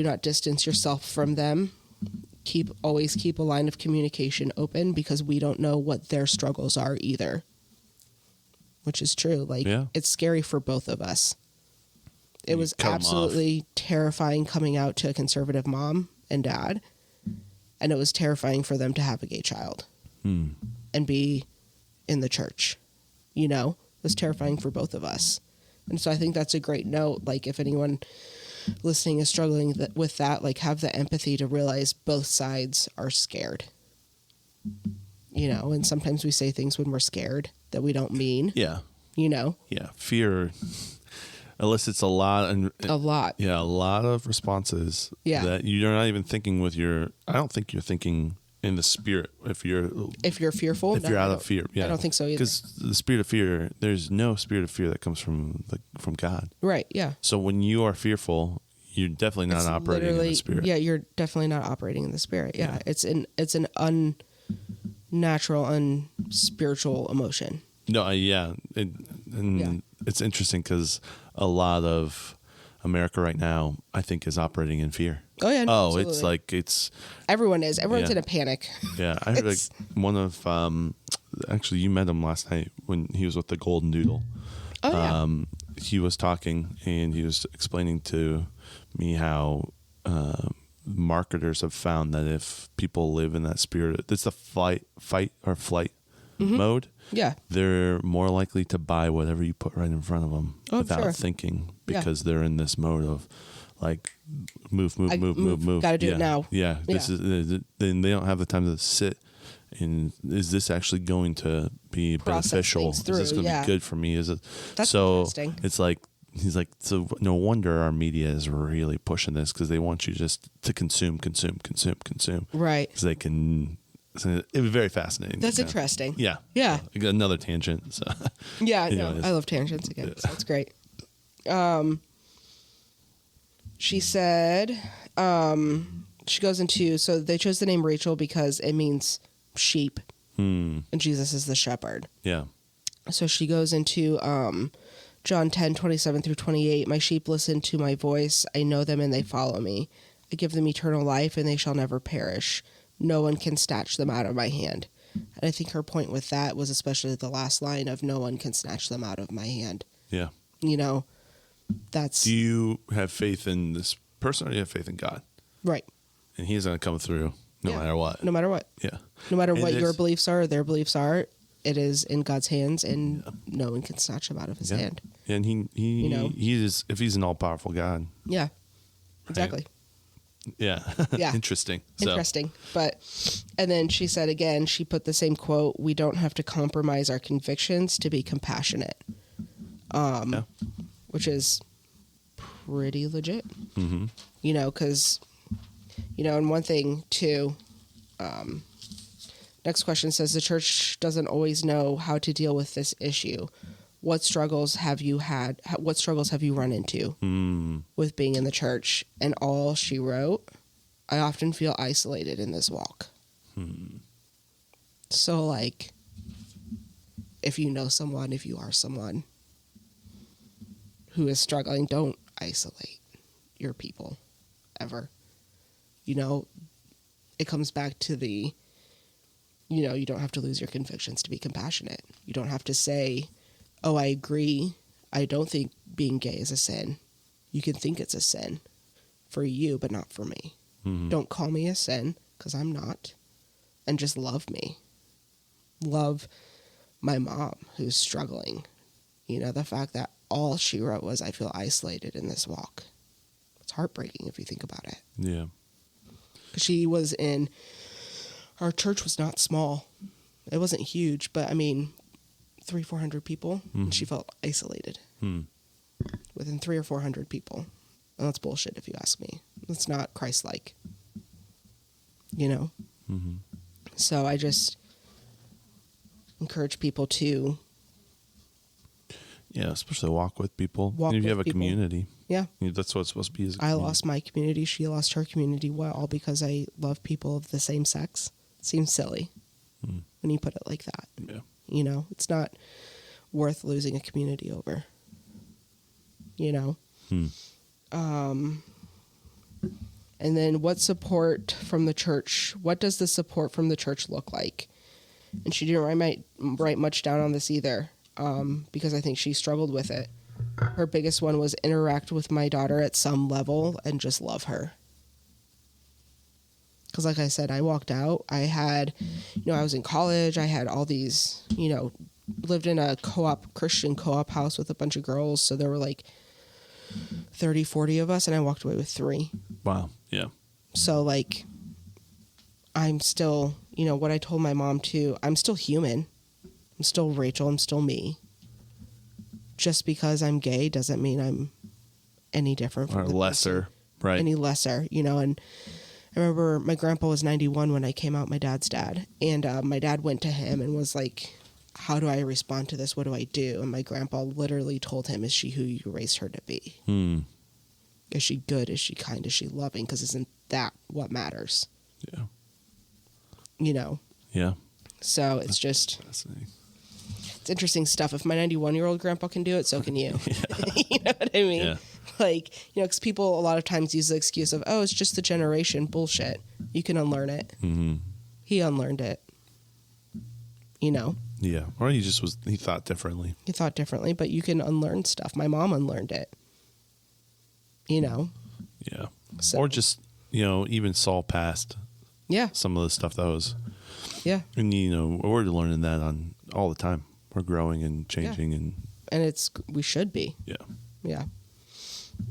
[SPEAKER 2] not distance yourself from them. Always keep a line of communication open because we don't know what their struggles are either. Which is true. It's scary for both of us. It was absolutely terrifying coming out to a conservative mom and dad. And it was terrifying for them to have a gay child and be in the church. It was terrifying for both of us. And so I think that's a great note. If anyone listening is struggling with that, have the empathy to realize both sides are scared. And sometimes we say things when we're scared that we don't mean.
[SPEAKER 1] Yeah.
[SPEAKER 2] Yeah.
[SPEAKER 1] Fear elicits a lot.
[SPEAKER 2] A lot.
[SPEAKER 1] Yeah, a lot of responses that you're not even thinking I don't think you're thinking in the spirit if you're
[SPEAKER 2] fearful.
[SPEAKER 1] If you're out of fear. Yeah.
[SPEAKER 2] I don't think so either.
[SPEAKER 1] Because the spirit of fear, there's no spirit of fear that comes from God.
[SPEAKER 2] Right, yeah.
[SPEAKER 1] So when you are fearful, you're definitely not operating in the spirit.
[SPEAKER 2] Yeah, you're definitely not operating in the spirit. Yeah. It's an unnatural, unspiritual emotion.
[SPEAKER 1] No, yeah. It's interesting because a lot of America right now, I think, is operating in fear.
[SPEAKER 2] Oh, yeah. No, absolutely.
[SPEAKER 1] It's
[SPEAKER 2] everyone is. Everyone's in a panic.
[SPEAKER 1] Yeah. I heard one of, actually, you met him last night when he was with the Golden Doodle.
[SPEAKER 2] Oh, yeah.
[SPEAKER 1] He was talking and he was explaining to me how marketers have found that if people live in that spirit, it's the fight or flight mode.
[SPEAKER 2] Yeah.
[SPEAKER 1] They're more likely to buy whatever you put right in front of them without thinking because they're in this mode of move.
[SPEAKER 2] Got to do it now.
[SPEAKER 1] Yeah. Then they don't have the time to sit. And is this actually going to be beneficial? Is this going to be good for me? Is it?
[SPEAKER 2] That's
[SPEAKER 1] so
[SPEAKER 2] interesting.
[SPEAKER 1] It's he's like, so no wonder our media is really pushing this because they want you just to consume.
[SPEAKER 2] Right.
[SPEAKER 1] Because they can So it was very fascinating.
[SPEAKER 2] That's interesting.
[SPEAKER 1] Yeah.
[SPEAKER 2] Yeah.
[SPEAKER 1] I got another tangent. So
[SPEAKER 2] Yeah, no,
[SPEAKER 1] anyways.
[SPEAKER 2] I love tangents again. So it's great. She said, she goes into, so they chose the name Rachel because it means sheep, and Jesus is the shepherd.
[SPEAKER 1] Yeah.
[SPEAKER 2] So she goes into John 10:27 through 28. My sheep listen to my voice. I know them and they follow me. I give them eternal life and they shall never perish. No one can snatch them out of my hand. And I think her point with that was especially the last line of no one can snatch them out of my hand.
[SPEAKER 1] Yeah.
[SPEAKER 2] You know, that's...
[SPEAKER 1] Do you have faith in this person or do you have faith in God?
[SPEAKER 2] Right.
[SPEAKER 1] And he's going to come through no matter what.
[SPEAKER 2] No matter what.
[SPEAKER 1] Yeah.
[SPEAKER 2] No matter
[SPEAKER 1] And
[SPEAKER 2] what
[SPEAKER 1] it's-
[SPEAKER 2] your beliefs are or their beliefs are, it is in God's hands and no one can snatch them out of his hand.
[SPEAKER 1] And he
[SPEAKER 2] You know?
[SPEAKER 1] he is, if he's an all-powerful God.
[SPEAKER 2] Yeah. Exactly.
[SPEAKER 1] Yeah.
[SPEAKER 2] Yeah.
[SPEAKER 1] Interesting. So,
[SPEAKER 2] Interesting. And then she said again, she put the same quote, we don't have to compromise our convictions to be compassionate. Which is pretty legit.
[SPEAKER 1] Mm-hmm.
[SPEAKER 2] You know, because, you know, and one thing too, next question says, the church doesn't always know how to deal with this issue. What struggles have you had? What struggles have you run into with being in the church? And all she wrote, I often feel isolated in this walk. So, like, if you know someone, if you are someone who is struggling, don't isolate your people ever. You know, it comes back to the, you know, you don't have to lose your convictions to be compassionate. You don't have to say, oh, I agree. I don't think being gay is a sin. You can think it's a sin for you, but not for me. Don't call me a sin because I'm not. And just love me. Love my mom who's struggling. You know, the fact that all she wrote was, I feel isolated in this walk. It's heartbreaking if you think about it.
[SPEAKER 1] Yeah.
[SPEAKER 2] She was in, our church was not small. It wasn't huge, but I mean, 300-400 people. And she felt isolated within 300 or 400 people. And that's bullshit if you ask me. It's not Christ-like. You know? So I just encourage people to...
[SPEAKER 1] Yeah, especially walk with people.
[SPEAKER 2] Walk
[SPEAKER 1] And if you
[SPEAKER 2] with
[SPEAKER 1] have a
[SPEAKER 2] people.
[SPEAKER 1] community.
[SPEAKER 2] Yeah.
[SPEAKER 1] That's what it's supposed to be. As a
[SPEAKER 2] I
[SPEAKER 1] community.
[SPEAKER 2] lost my community. She lost her community. Well, all because I love people of the same sex. It seems silly when you put it like that.
[SPEAKER 1] Yeah.
[SPEAKER 2] You know, it's not worth losing a community over. You know? And then what support from the church? What does the support from the church look like? And she didn't write much down on this either because I think she struggled with it. Her biggest one was interact with my daughter at some level and just love her. Because like I said, I walked out. I had, you know, I was in college. I had all these, you know, lived in a Christian co-op house with a bunch of girls. So there were like 30, 40 of us, and I walked away with 3.
[SPEAKER 1] Wow. Yeah.
[SPEAKER 2] So, like, I'm still, you know, what I told my mom, too, I'm still human. I'm still Rachel. I'm still me. Just because I'm gay doesn't mean I'm any different from
[SPEAKER 1] Or
[SPEAKER 2] the
[SPEAKER 1] lesser.
[SPEAKER 2] person,
[SPEAKER 1] Right.
[SPEAKER 2] any lesser, you know. And I remember my grandpa was 91 when I came out, my dad's dad. And my dad went to him and was like, how do I respond to this? What do I do? And my grandpa literally told him, is she who you raised her to be? Is she good? Is she kind? Is she loving? Because isn't that what matters?
[SPEAKER 1] Yeah.
[SPEAKER 2] You know?
[SPEAKER 1] Yeah.
[SPEAKER 2] So it's just,
[SPEAKER 1] Fascinating.
[SPEAKER 2] it's interesting stuff. If my 91-year-old grandpa can do it, so can you. You know what I mean?
[SPEAKER 1] Yeah.
[SPEAKER 2] Like, you know, because people a lot of times use the excuse of, oh, it's just the generation. Bullshit. You can unlearn it. He unlearned it. You know?
[SPEAKER 1] Yeah. Or he thought differently.
[SPEAKER 2] He thought differently, but you can unlearn stuff. My mom unlearned it. You know?
[SPEAKER 1] Yeah.
[SPEAKER 2] So,
[SPEAKER 1] Or just, you know, even saw past
[SPEAKER 2] yeah.
[SPEAKER 1] some of the stuff that was.
[SPEAKER 2] Yeah.
[SPEAKER 1] And, you know, we're learning that on all the time. We're growing and changing and.
[SPEAKER 2] And we should be.
[SPEAKER 1] Yeah.
[SPEAKER 2] Yeah.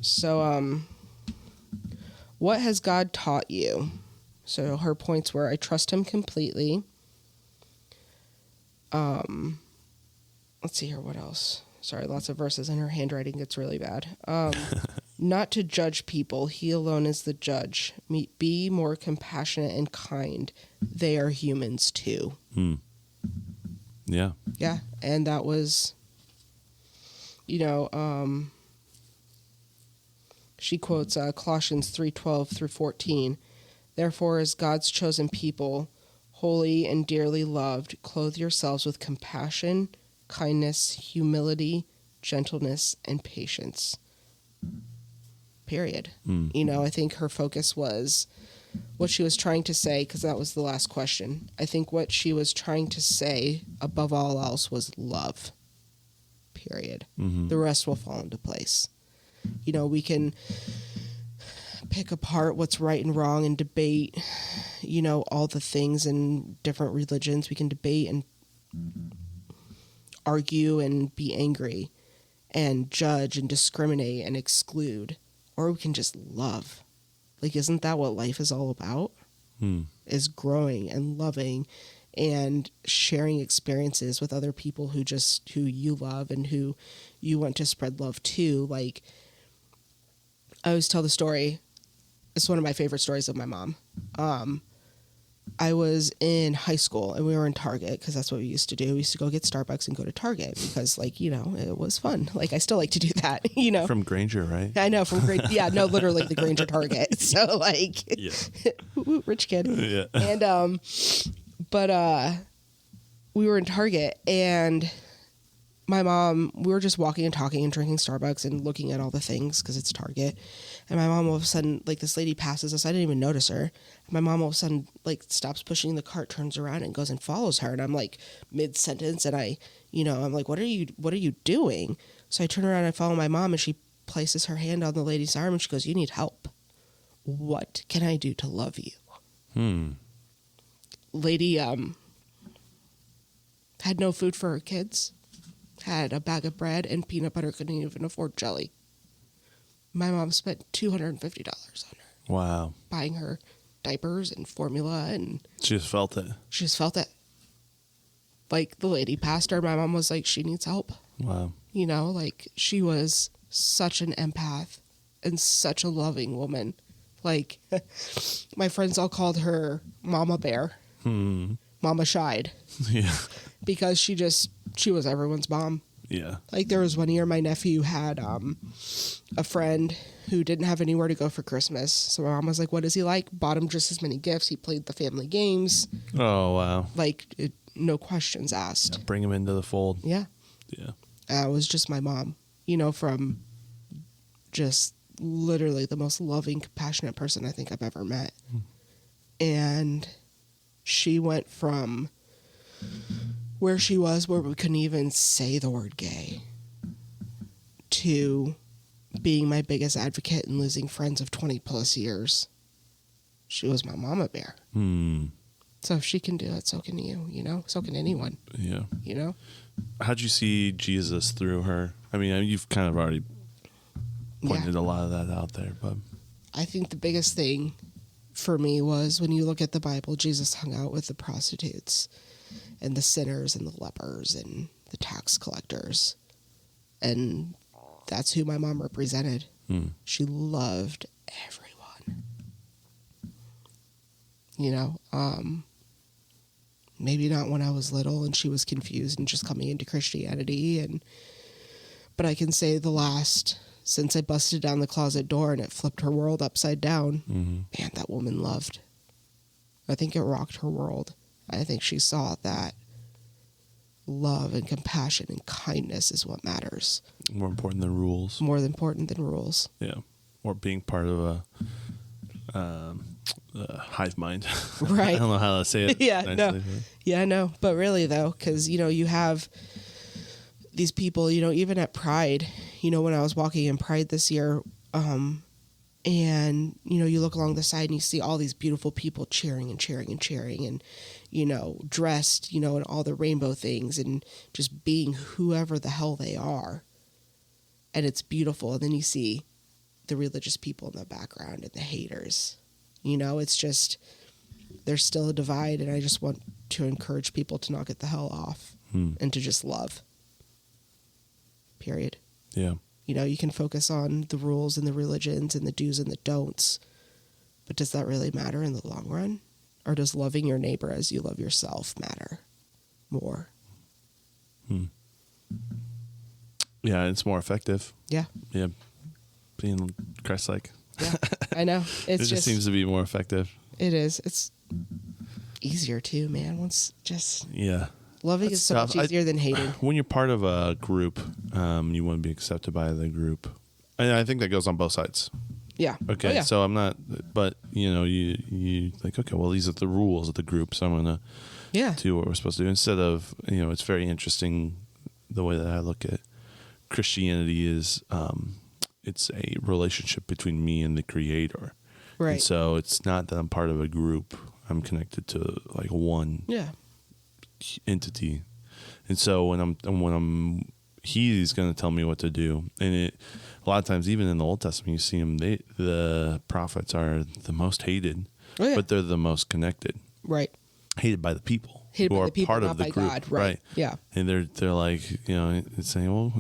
[SPEAKER 2] So, what has God taught you? So her points were, I trust him completely. Let's see here. What else? Sorry, lots of verses and her handwriting gets really bad. Not to judge people. He alone is the judge. Be more compassionate and kind. They are humans too.
[SPEAKER 1] Yeah.
[SPEAKER 2] Yeah. And that was, she quotes Colossians 3:12 through 14. Therefore, as God's chosen people, holy and dearly loved, clothe yourselves with compassion, kindness, humility, gentleness, and patience. Period. I think her focus was what she was trying to say, because that was the last question. I think what she was trying to say above all else was love. Period. The rest will fall into place. We can pick apart what's right and wrong and debate, all the things in different religions. We can debate and argue and be angry and judge and discriminate and exclude. Or we can just love. Like, isn't that what life is all about? Is growing and loving and sharing experiences with other people who you love and who you want to spread love to. Like, I always tell the story. It's one of my favorite stories of my mom. I was in high school and we were in Target, because that's what we used to do. We used to go get Starbucks and go to Target because, it was fun. Like, I still like to do that,
[SPEAKER 1] From Granger, right?
[SPEAKER 2] I know, from Granger. Yeah, no, literally the Granger Target. So,
[SPEAKER 1] Yeah.
[SPEAKER 2] Rich kid.
[SPEAKER 1] Yeah.
[SPEAKER 2] And, but we were in Target and my mom, we were just walking and talking and drinking Starbucks and looking at all the things because it's Target. And my mom all of a sudden, this lady passes us. I didn't even notice her. And my mom all of a sudden, stops pushing the cart, turns around and goes and follows her. And I'm mid-sentence and I'm like, what are you doing? So I turn around and I follow my mom and she places her hand on the lady's arm and she goes, you need help. What can I do to love you? Lady had no food for her kids. Had a bag of bread and peanut butter, couldn't even afford jelly. My mom spent $250 on her.
[SPEAKER 1] Wow.
[SPEAKER 2] Buying her diapers and formula, and
[SPEAKER 1] She just felt it.
[SPEAKER 2] she just felt it. The lady passed her, my mom was like, she needs help.
[SPEAKER 1] Wow.
[SPEAKER 2] She was such an empath and such a loving woman. My friends all called her Mama Bear. Mama Shied.
[SPEAKER 1] Yeah.
[SPEAKER 2] Because she was everyone's mom.
[SPEAKER 1] Yeah.
[SPEAKER 2] There was one year my nephew had a friend who didn't have anywhere to go for Christmas. So my mom was like, what is he like? Bought him just as many gifts. He played the family games.
[SPEAKER 1] Oh, wow.
[SPEAKER 2] No questions asked.
[SPEAKER 1] Yeah, bring him into the fold.
[SPEAKER 2] Yeah.
[SPEAKER 1] Yeah.
[SPEAKER 2] It was just my mom, from just literally the most loving, compassionate person I think I've ever met. And she went from where she was, where we couldn't even say the word gay, to being my biggest advocate and losing friends of 20 plus years. She was my mama bear. So if she can do it, so can you, so can anyone.
[SPEAKER 1] Yeah. How'd you see Jesus through her? I mean, you've kind of already pointed a lot of that out there, but
[SPEAKER 2] I think the biggest thing for me was when you look at the Bible, Jesus hung out with the prostitutes and the sinners and the lepers and the tax collectors. And that's who my mom represented. She loved everyone. Maybe not when I was little and she was confused and just coming into Christianity. But I can say since I busted down the closet door and it flipped her world upside down, man, that woman loved. I think it rocked her world. I think she saw that love and compassion and kindness is what matters.
[SPEAKER 1] more important than rules.
[SPEAKER 2] More important than rules.
[SPEAKER 1] Yeah. Or being part of a hive mind.
[SPEAKER 2] Right.
[SPEAKER 1] I don't know how to say it.
[SPEAKER 2] Yeah,
[SPEAKER 1] nicely,
[SPEAKER 2] no.
[SPEAKER 1] but-
[SPEAKER 2] Yeah, no. But really, though, because, you have these people, even at Pride, when I was walking in Pride this year, and, you look along the side and you see all these beautiful people cheering and cheering and cheering and, dressed, in all the rainbow things and just being whoever the hell they are. And it's beautiful. And then you see the religious people in the background and the haters. It's just, there's still a divide, and I just want to encourage people to knock it the hell off and to just love. Period.
[SPEAKER 1] Yeah.
[SPEAKER 2] You know, you can focus on the rules and the religions and the do's and the don'ts, but does that really matter in the long run? Or does loving your neighbor as you love yourself matter more?
[SPEAKER 1] Yeah, it's more effective.
[SPEAKER 2] Yeah.
[SPEAKER 1] Yeah, being Christ-like.
[SPEAKER 2] Yeah, I know.
[SPEAKER 1] It just seems to be more effective.
[SPEAKER 2] It is. It's easier too, man.
[SPEAKER 1] Yeah.
[SPEAKER 2] Loving
[SPEAKER 1] That's
[SPEAKER 2] is so
[SPEAKER 1] tough.
[SPEAKER 2] much easier than hating.
[SPEAKER 1] When you're part of a group, you want to be accepted by the group. And I think that goes on both sides.
[SPEAKER 2] Yeah.
[SPEAKER 1] Okay.
[SPEAKER 2] Oh, yeah.
[SPEAKER 1] So I'm not, but you like, okay, well, these are the rules of the group. So I'm going to do what we're supposed to do instead of, it's very interesting the way that I look at Christianity is, it's a relationship between me and the Creator.
[SPEAKER 2] Right.
[SPEAKER 1] And so it's not that I'm part of a group. I'm connected to like one entity. And so when he's going to tell me what to do. And a lot of times, even in the Old Testament, you see them, the prophets are the most hated, but they're the most connected.
[SPEAKER 2] Right.
[SPEAKER 1] Hated by the people.
[SPEAKER 2] Hated
[SPEAKER 1] who
[SPEAKER 2] by
[SPEAKER 1] are
[SPEAKER 2] the people,
[SPEAKER 1] part
[SPEAKER 2] not
[SPEAKER 1] of the
[SPEAKER 2] by
[SPEAKER 1] group.
[SPEAKER 2] God. Right. Yeah.
[SPEAKER 1] And they're like, it's saying, well,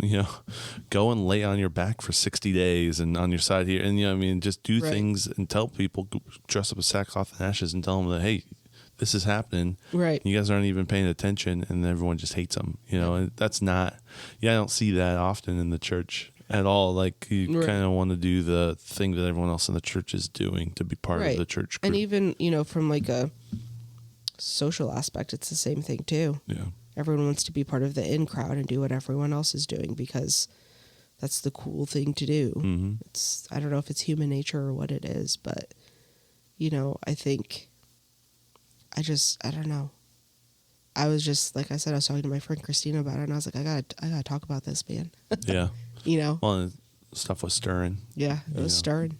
[SPEAKER 1] go and lay on your back for 60 days and on your side here. And, just do things and tell people, dress up with sackcloth and ashes and tell them that, hey, this is happening.
[SPEAKER 2] Right.
[SPEAKER 1] You guys aren't even paying attention and everyone just hates them. And that's not, I don't see that often in the church at all. Like you kind of want to do the thing that everyone else in the church is doing to be part of the church group.
[SPEAKER 2] And even, from like a social aspect, it's the same thing too.
[SPEAKER 1] Yeah.
[SPEAKER 2] Everyone wants to be part of the in crowd and do what everyone else is doing because that's the cool thing to do.
[SPEAKER 1] Mm-hmm.
[SPEAKER 2] I don't know if it's human nature or what it is, but I think I don't know. I was just, like I said, I was talking to my friend Christina about it and I was like, I gotta talk about this, man.
[SPEAKER 1] Yeah.
[SPEAKER 2] Well,
[SPEAKER 1] stuff was stirring.
[SPEAKER 2] Yeah, it was stirring.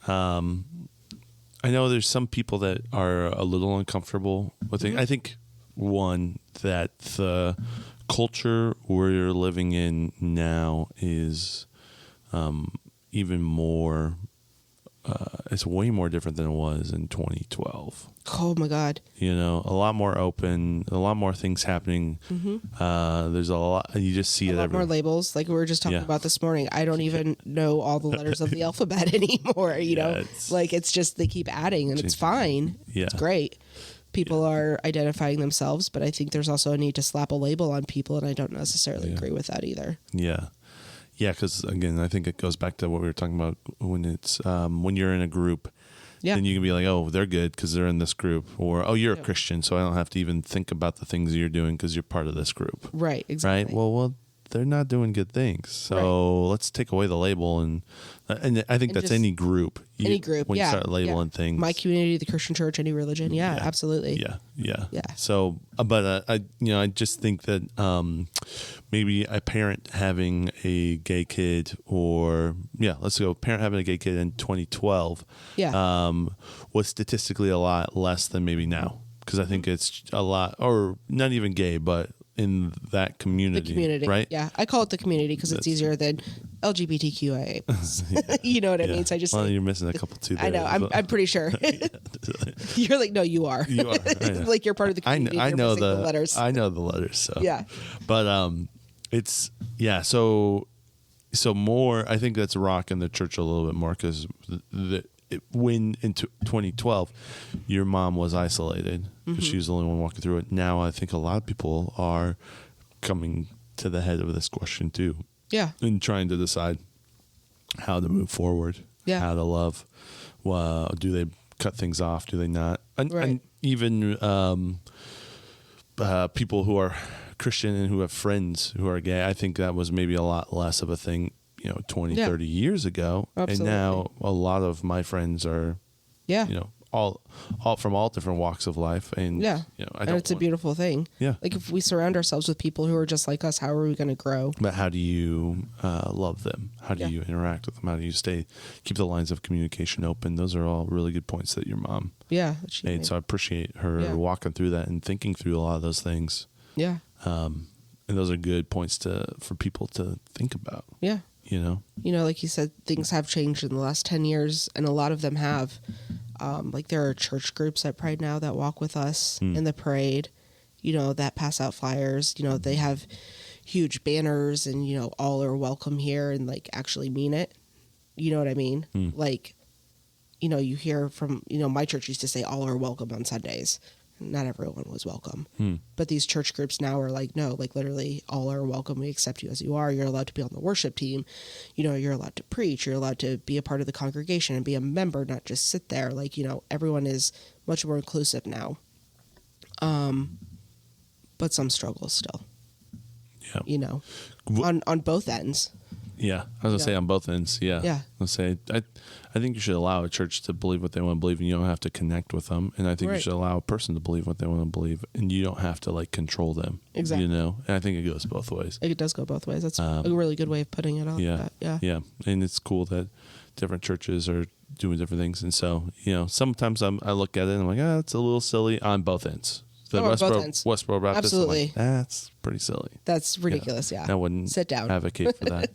[SPEAKER 1] I know there's some people that are a little uncomfortable with it. I think, one, that the culture we're living in now is even more, it's way more different than it was in 2012.
[SPEAKER 2] Oh, my God.
[SPEAKER 1] A lot more open, a lot more things happening. Mm-hmm. There's a lot, you just see
[SPEAKER 2] a
[SPEAKER 1] it
[SPEAKER 2] lot more labels, like we were just talking about this morning. I don't even know all the letters of the alphabet anymore, it's just they keep adding and it's fine. Yeah. It's great. People are identifying themselves, but I think there's also a need to slap a label on people, and I don't necessarily agree with that either.
[SPEAKER 1] Yeah. Yeah, because, again, I think it goes back to what we were talking about when it's when you're in a group. Yeah. Then you can be like, oh, they're good because they're in this group. Or, oh, you're a Christian, so I don't have to even think about the things you're doing because you're part of this group.
[SPEAKER 2] Right, exactly.
[SPEAKER 1] Right? Well, they're not doing good things. So let's take away the label. And I think that's any group.
[SPEAKER 2] Any group,
[SPEAKER 1] when you start labeling things.
[SPEAKER 2] My community, the Christian church, any religion. Yeah, absolutely.
[SPEAKER 1] Yeah. So, but I just think that maybe a parent having a gay kid let's go parent having a gay kid in 2012 was statistically a lot less than maybe now. Because I think it's a lot, or not even gay, but in that community. The community, right?
[SPEAKER 2] Yeah. I call it the community because it's easier than LGBTQIA+. You know what I mean? So I just
[SPEAKER 1] you're missing a couple too.
[SPEAKER 2] I know. I'm pretty sure. You're like, no, you are. You are. Like you're part of the community.
[SPEAKER 1] I know the
[SPEAKER 2] letters.
[SPEAKER 1] I know the letters. So
[SPEAKER 2] yeah.
[SPEAKER 1] But it's So more. I think that's rocking the church a little bit more because when in 2012 your mom was isolated because she was the only one walking through it. Now I think a lot of people are coming to the head of this question too.
[SPEAKER 2] Yeah.
[SPEAKER 1] And trying to decide how to move forward. Yeah. How to love. Do they cut things off? Do they not? And even people who are Christian and who have friends who are gay, I think that was maybe a lot less of a thing 20, 30 years ago. Absolutely. And now a lot of my friends are, all from all different walks of life. And,
[SPEAKER 2] and it's a beautiful thing.
[SPEAKER 1] Yeah.
[SPEAKER 2] Like if we surround ourselves with people who are just like us, how are we going to grow?
[SPEAKER 1] But how do you love them? How do you interact with them? How do you keep the lines of communication open? Those are all really good points that your mom made. So I appreciate her walking through that and thinking through a lot of those things. Yeah. And those are good points for people to think about. Yeah.
[SPEAKER 2] Like you said, things have changed in the last 10 years, and a lot of them have. Like there are church groups at Pride now that walk with us in the parade, that pass out flyers. They have, huge banners and, you know, all are welcome here and like actually mean it. You know what I mean? Like, you know, you hear from, you know, my church used to say all are welcome on Sundays. Not everyone was welcome. But these church groups now are like, no, like literally all are welcome. We accept you as you are. You're allowed to be on the worship team. You know, you're allowed to preach. You're allowed to be a part of the congregation and be a member, not just sit there. Like, you know, everyone is much more inclusive now. But some struggles still.
[SPEAKER 1] Yeah.
[SPEAKER 2] You know, on both ends.
[SPEAKER 1] Yeah, I was gonna say on both ends. Yeah,
[SPEAKER 2] Yeah.
[SPEAKER 1] I'll say I think you should allow a church to believe what they want to believe, and you don't have to connect with them. And I think you
[SPEAKER 2] Right.
[SPEAKER 1] should allow a person to believe what they want to believe, and you don't have to like control them.
[SPEAKER 2] Exactly.
[SPEAKER 1] You know, and I think it goes both ways.
[SPEAKER 2] It does go both ways. That's a really good way of putting it.
[SPEAKER 1] Yeah,
[SPEAKER 2] Yeah.
[SPEAKER 1] and it's cool that different churches are doing different things, and so you know, sometimes I look at it and I'm like, it's a little silly on both ends. The
[SPEAKER 2] on both ends.
[SPEAKER 1] Westboro Baptist,
[SPEAKER 2] Absolutely.
[SPEAKER 1] I'm like, that's pretty silly.
[SPEAKER 2] That's ridiculous. Yeah.
[SPEAKER 1] I wouldn't
[SPEAKER 2] Sit down.
[SPEAKER 1] advocate for that.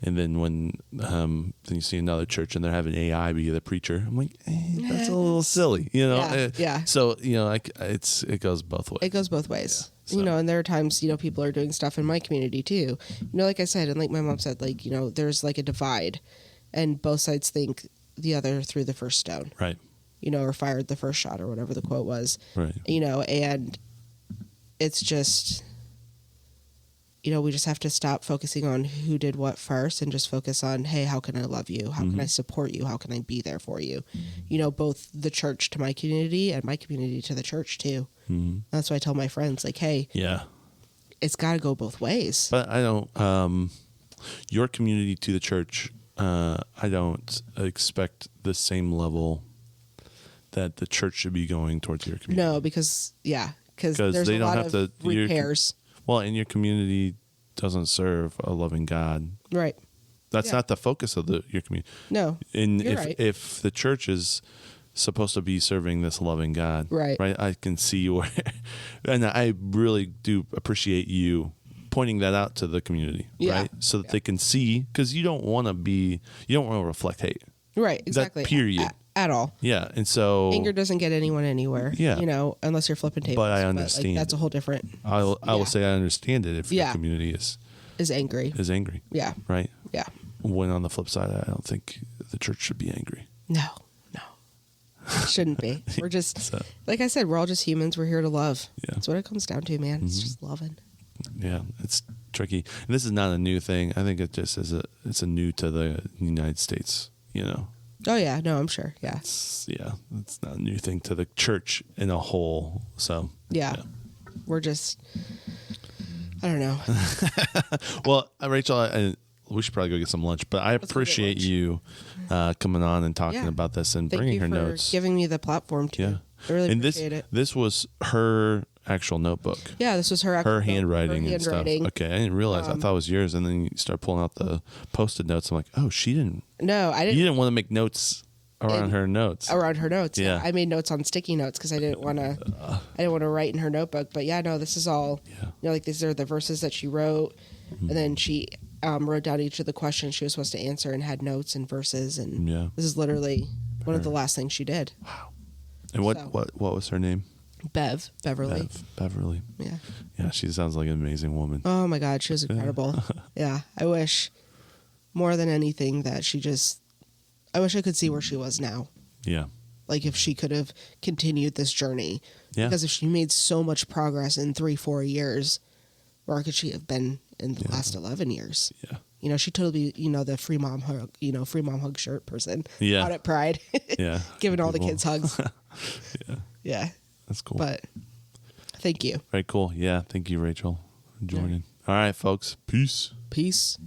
[SPEAKER 1] And then when then you see another church and they're having AI be the preacher, I'm like, that's a little silly, you know?
[SPEAKER 2] Yeah.
[SPEAKER 1] So you know, it goes both ways.
[SPEAKER 2] It goes both ways.
[SPEAKER 1] Yeah, so.
[SPEAKER 2] You know, and there are times, you know, people are doing stuff in my community too. You know, like I said, and like my mom said, like, you know, there's like a divide and both sides think the other threw the first stone.
[SPEAKER 1] Right.
[SPEAKER 2] You know, or fired the first shot or whatever the quote was.
[SPEAKER 1] Right.
[SPEAKER 2] You know, and it's just, you know, we just have to stop focusing on who did what first and just focus on, hey, how can I love you? How can I support you? How can I be there for you? You know, both the church to my community and my community to the church too. That's why I tell my friends, like, hey,
[SPEAKER 1] Yeah.
[SPEAKER 2] it's got to go both ways.
[SPEAKER 1] But I don't. Your community to the church, I don't expect the same level that the church should be going towards your community.
[SPEAKER 2] No, because there's
[SPEAKER 1] they
[SPEAKER 2] a
[SPEAKER 1] don't
[SPEAKER 2] lot
[SPEAKER 1] have
[SPEAKER 2] of
[SPEAKER 1] to
[SPEAKER 2] repairs.
[SPEAKER 1] Well, and your community doesn't serve a loving God.
[SPEAKER 2] Right.
[SPEAKER 1] That's
[SPEAKER 2] Yeah.
[SPEAKER 1] not the focus of your community.
[SPEAKER 2] No.
[SPEAKER 1] And
[SPEAKER 2] You're right.
[SPEAKER 1] if the church is supposed to be serving this loving God,
[SPEAKER 2] Right.
[SPEAKER 1] I can see where, and I really do appreciate you pointing that out to the community,
[SPEAKER 2] Yeah.
[SPEAKER 1] right? So that they can see, because you don't want to reflect hate.
[SPEAKER 2] Right. Exactly.
[SPEAKER 1] period.
[SPEAKER 2] At all.
[SPEAKER 1] Yeah, and so
[SPEAKER 2] Anger doesn't get anyone anywhere.
[SPEAKER 1] Yeah.
[SPEAKER 2] You know, unless you're flipping tables.
[SPEAKER 1] But I
[SPEAKER 2] like,
[SPEAKER 1] understand.
[SPEAKER 2] that's a whole different.
[SPEAKER 1] I will say I understand it if your
[SPEAKER 2] Yeah.
[SPEAKER 1] community is
[SPEAKER 2] Angry.
[SPEAKER 1] angry,
[SPEAKER 2] Yeah.
[SPEAKER 1] right?
[SPEAKER 2] Yeah.
[SPEAKER 1] When on the flip side, I don't think the church should be angry.
[SPEAKER 2] No. It shouldn't be. We're just,
[SPEAKER 1] So,
[SPEAKER 2] like I said, we're all just humans. We're here to love.
[SPEAKER 1] Yeah.
[SPEAKER 2] That's what it comes down to, man. It's just loving.
[SPEAKER 1] yeah, it's tricky. And this is not a new thing. I think it just is it's a new to the United States, you know.
[SPEAKER 2] Oh, yeah. No, I'm sure. Yeah.
[SPEAKER 1] It's not a new thing to the church in a whole. So
[SPEAKER 2] Yeah. We're just, I don't know.
[SPEAKER 1] well, Rachel, we should probably go get some lunch, but I
[SPEAKER 2] Let's go get
[SPEAKER 1] appreciate
[SPEAKER 2] lunch.
[SPEAKER 1] you coming on and talking
[SPEAKER 2] Yeah.
[SPEAKER 1] about this and
[SPEAKER 2] Thank
[SPEAKER 1] bringing
[SPEAKER 2] you
[SPEAKER 1] her
[SPEAKER 2] for
[SPEAKER 1] notes.
[SPEAKER 2] giving me the platform, too.
[SPEAKER 1] Yeah.
[SPEAKER 2] I really
[SPEAKER 1] And
[SPEAKER 2] appreciate it.
[SPEAKER 1] this was her actual notebook.
[SPEAKER 2] Yeah, this was her
[SPEAKER 1] Her handwriting and stuff.
[SPEAKER 2] handwriting.
[SPEAKER 1] Okay, I didn't realize. I thought it was yours, and then you start pulling out the Post-it notes. I'm like, oh, she didn't.
[SPEAKER 2] No, I
[SPEAKER 1] You
[SPEAKER 2] didn't.
[SPEAKER 1] didn't want to make notes around her notes.
[SPEAKER 2] Around her notes.
[SPEAKER 1] Yeah.
[SPEAKER 2] I made notes on sticky notes because I didn't want to write in her notebook. But yeah, no, this is all,
[SPEAKER 1] Yeah.
[SPEAKER 2] you know, like these are the verses that she wrote. And then she wrote down each of the questions she was supposed to answer and had notes and verses. And
[SPEAKER 1] Yeah.
[SPEAKER 2] this is literally one of the last things she did.
[SPEAKER 1] And what
[SPEAKER 2] So.
[SPEAKER 1] what was her name?
[SPEAKER 2] Beverly.
[SPEAKER 1] Beverly.
[SPEAKER 2] Yeah.
[SPEAKER 1] Yeah, she sounds like an amazing woman.
[SPEAKER 2] Oh my God, she was incredible. Yeah. I wish more than anything that I wish I could see where she was now.
[SPEAKER 1] Yeah.
[SPEAKER 2] Like if she could have continued this journey.
[SPEAKER 1] Yeah.
[SPEAKER 2] Because if she made so much progress in 3-4 years, where could she have been in the last 11 years?
[SPEAKER 1] Yeah.
[SPEAKER 2] You know, she totally, you know, the free mom hug shirt person.
[SPEAKER 1] Yeah.
[SPEAKER 2] Out at Pride.
[SPEAKER 1] Yeah.
[SPEAKER 2] Giving all the
[SPEAKER 1] Cool.
[SPEAKER 2] kids hugs.
[SPEAKER 1] Yeah.
[SPEAKER 2] Yeah.
[SPEAKER 1] That's cool.
[SPEAKER 2] But thank you.
[SPEAKER 1] Very cool. Yeah. Thank you, Rachel, for joining. All right, folks. Peace.
[SPEAKER 2] Peace.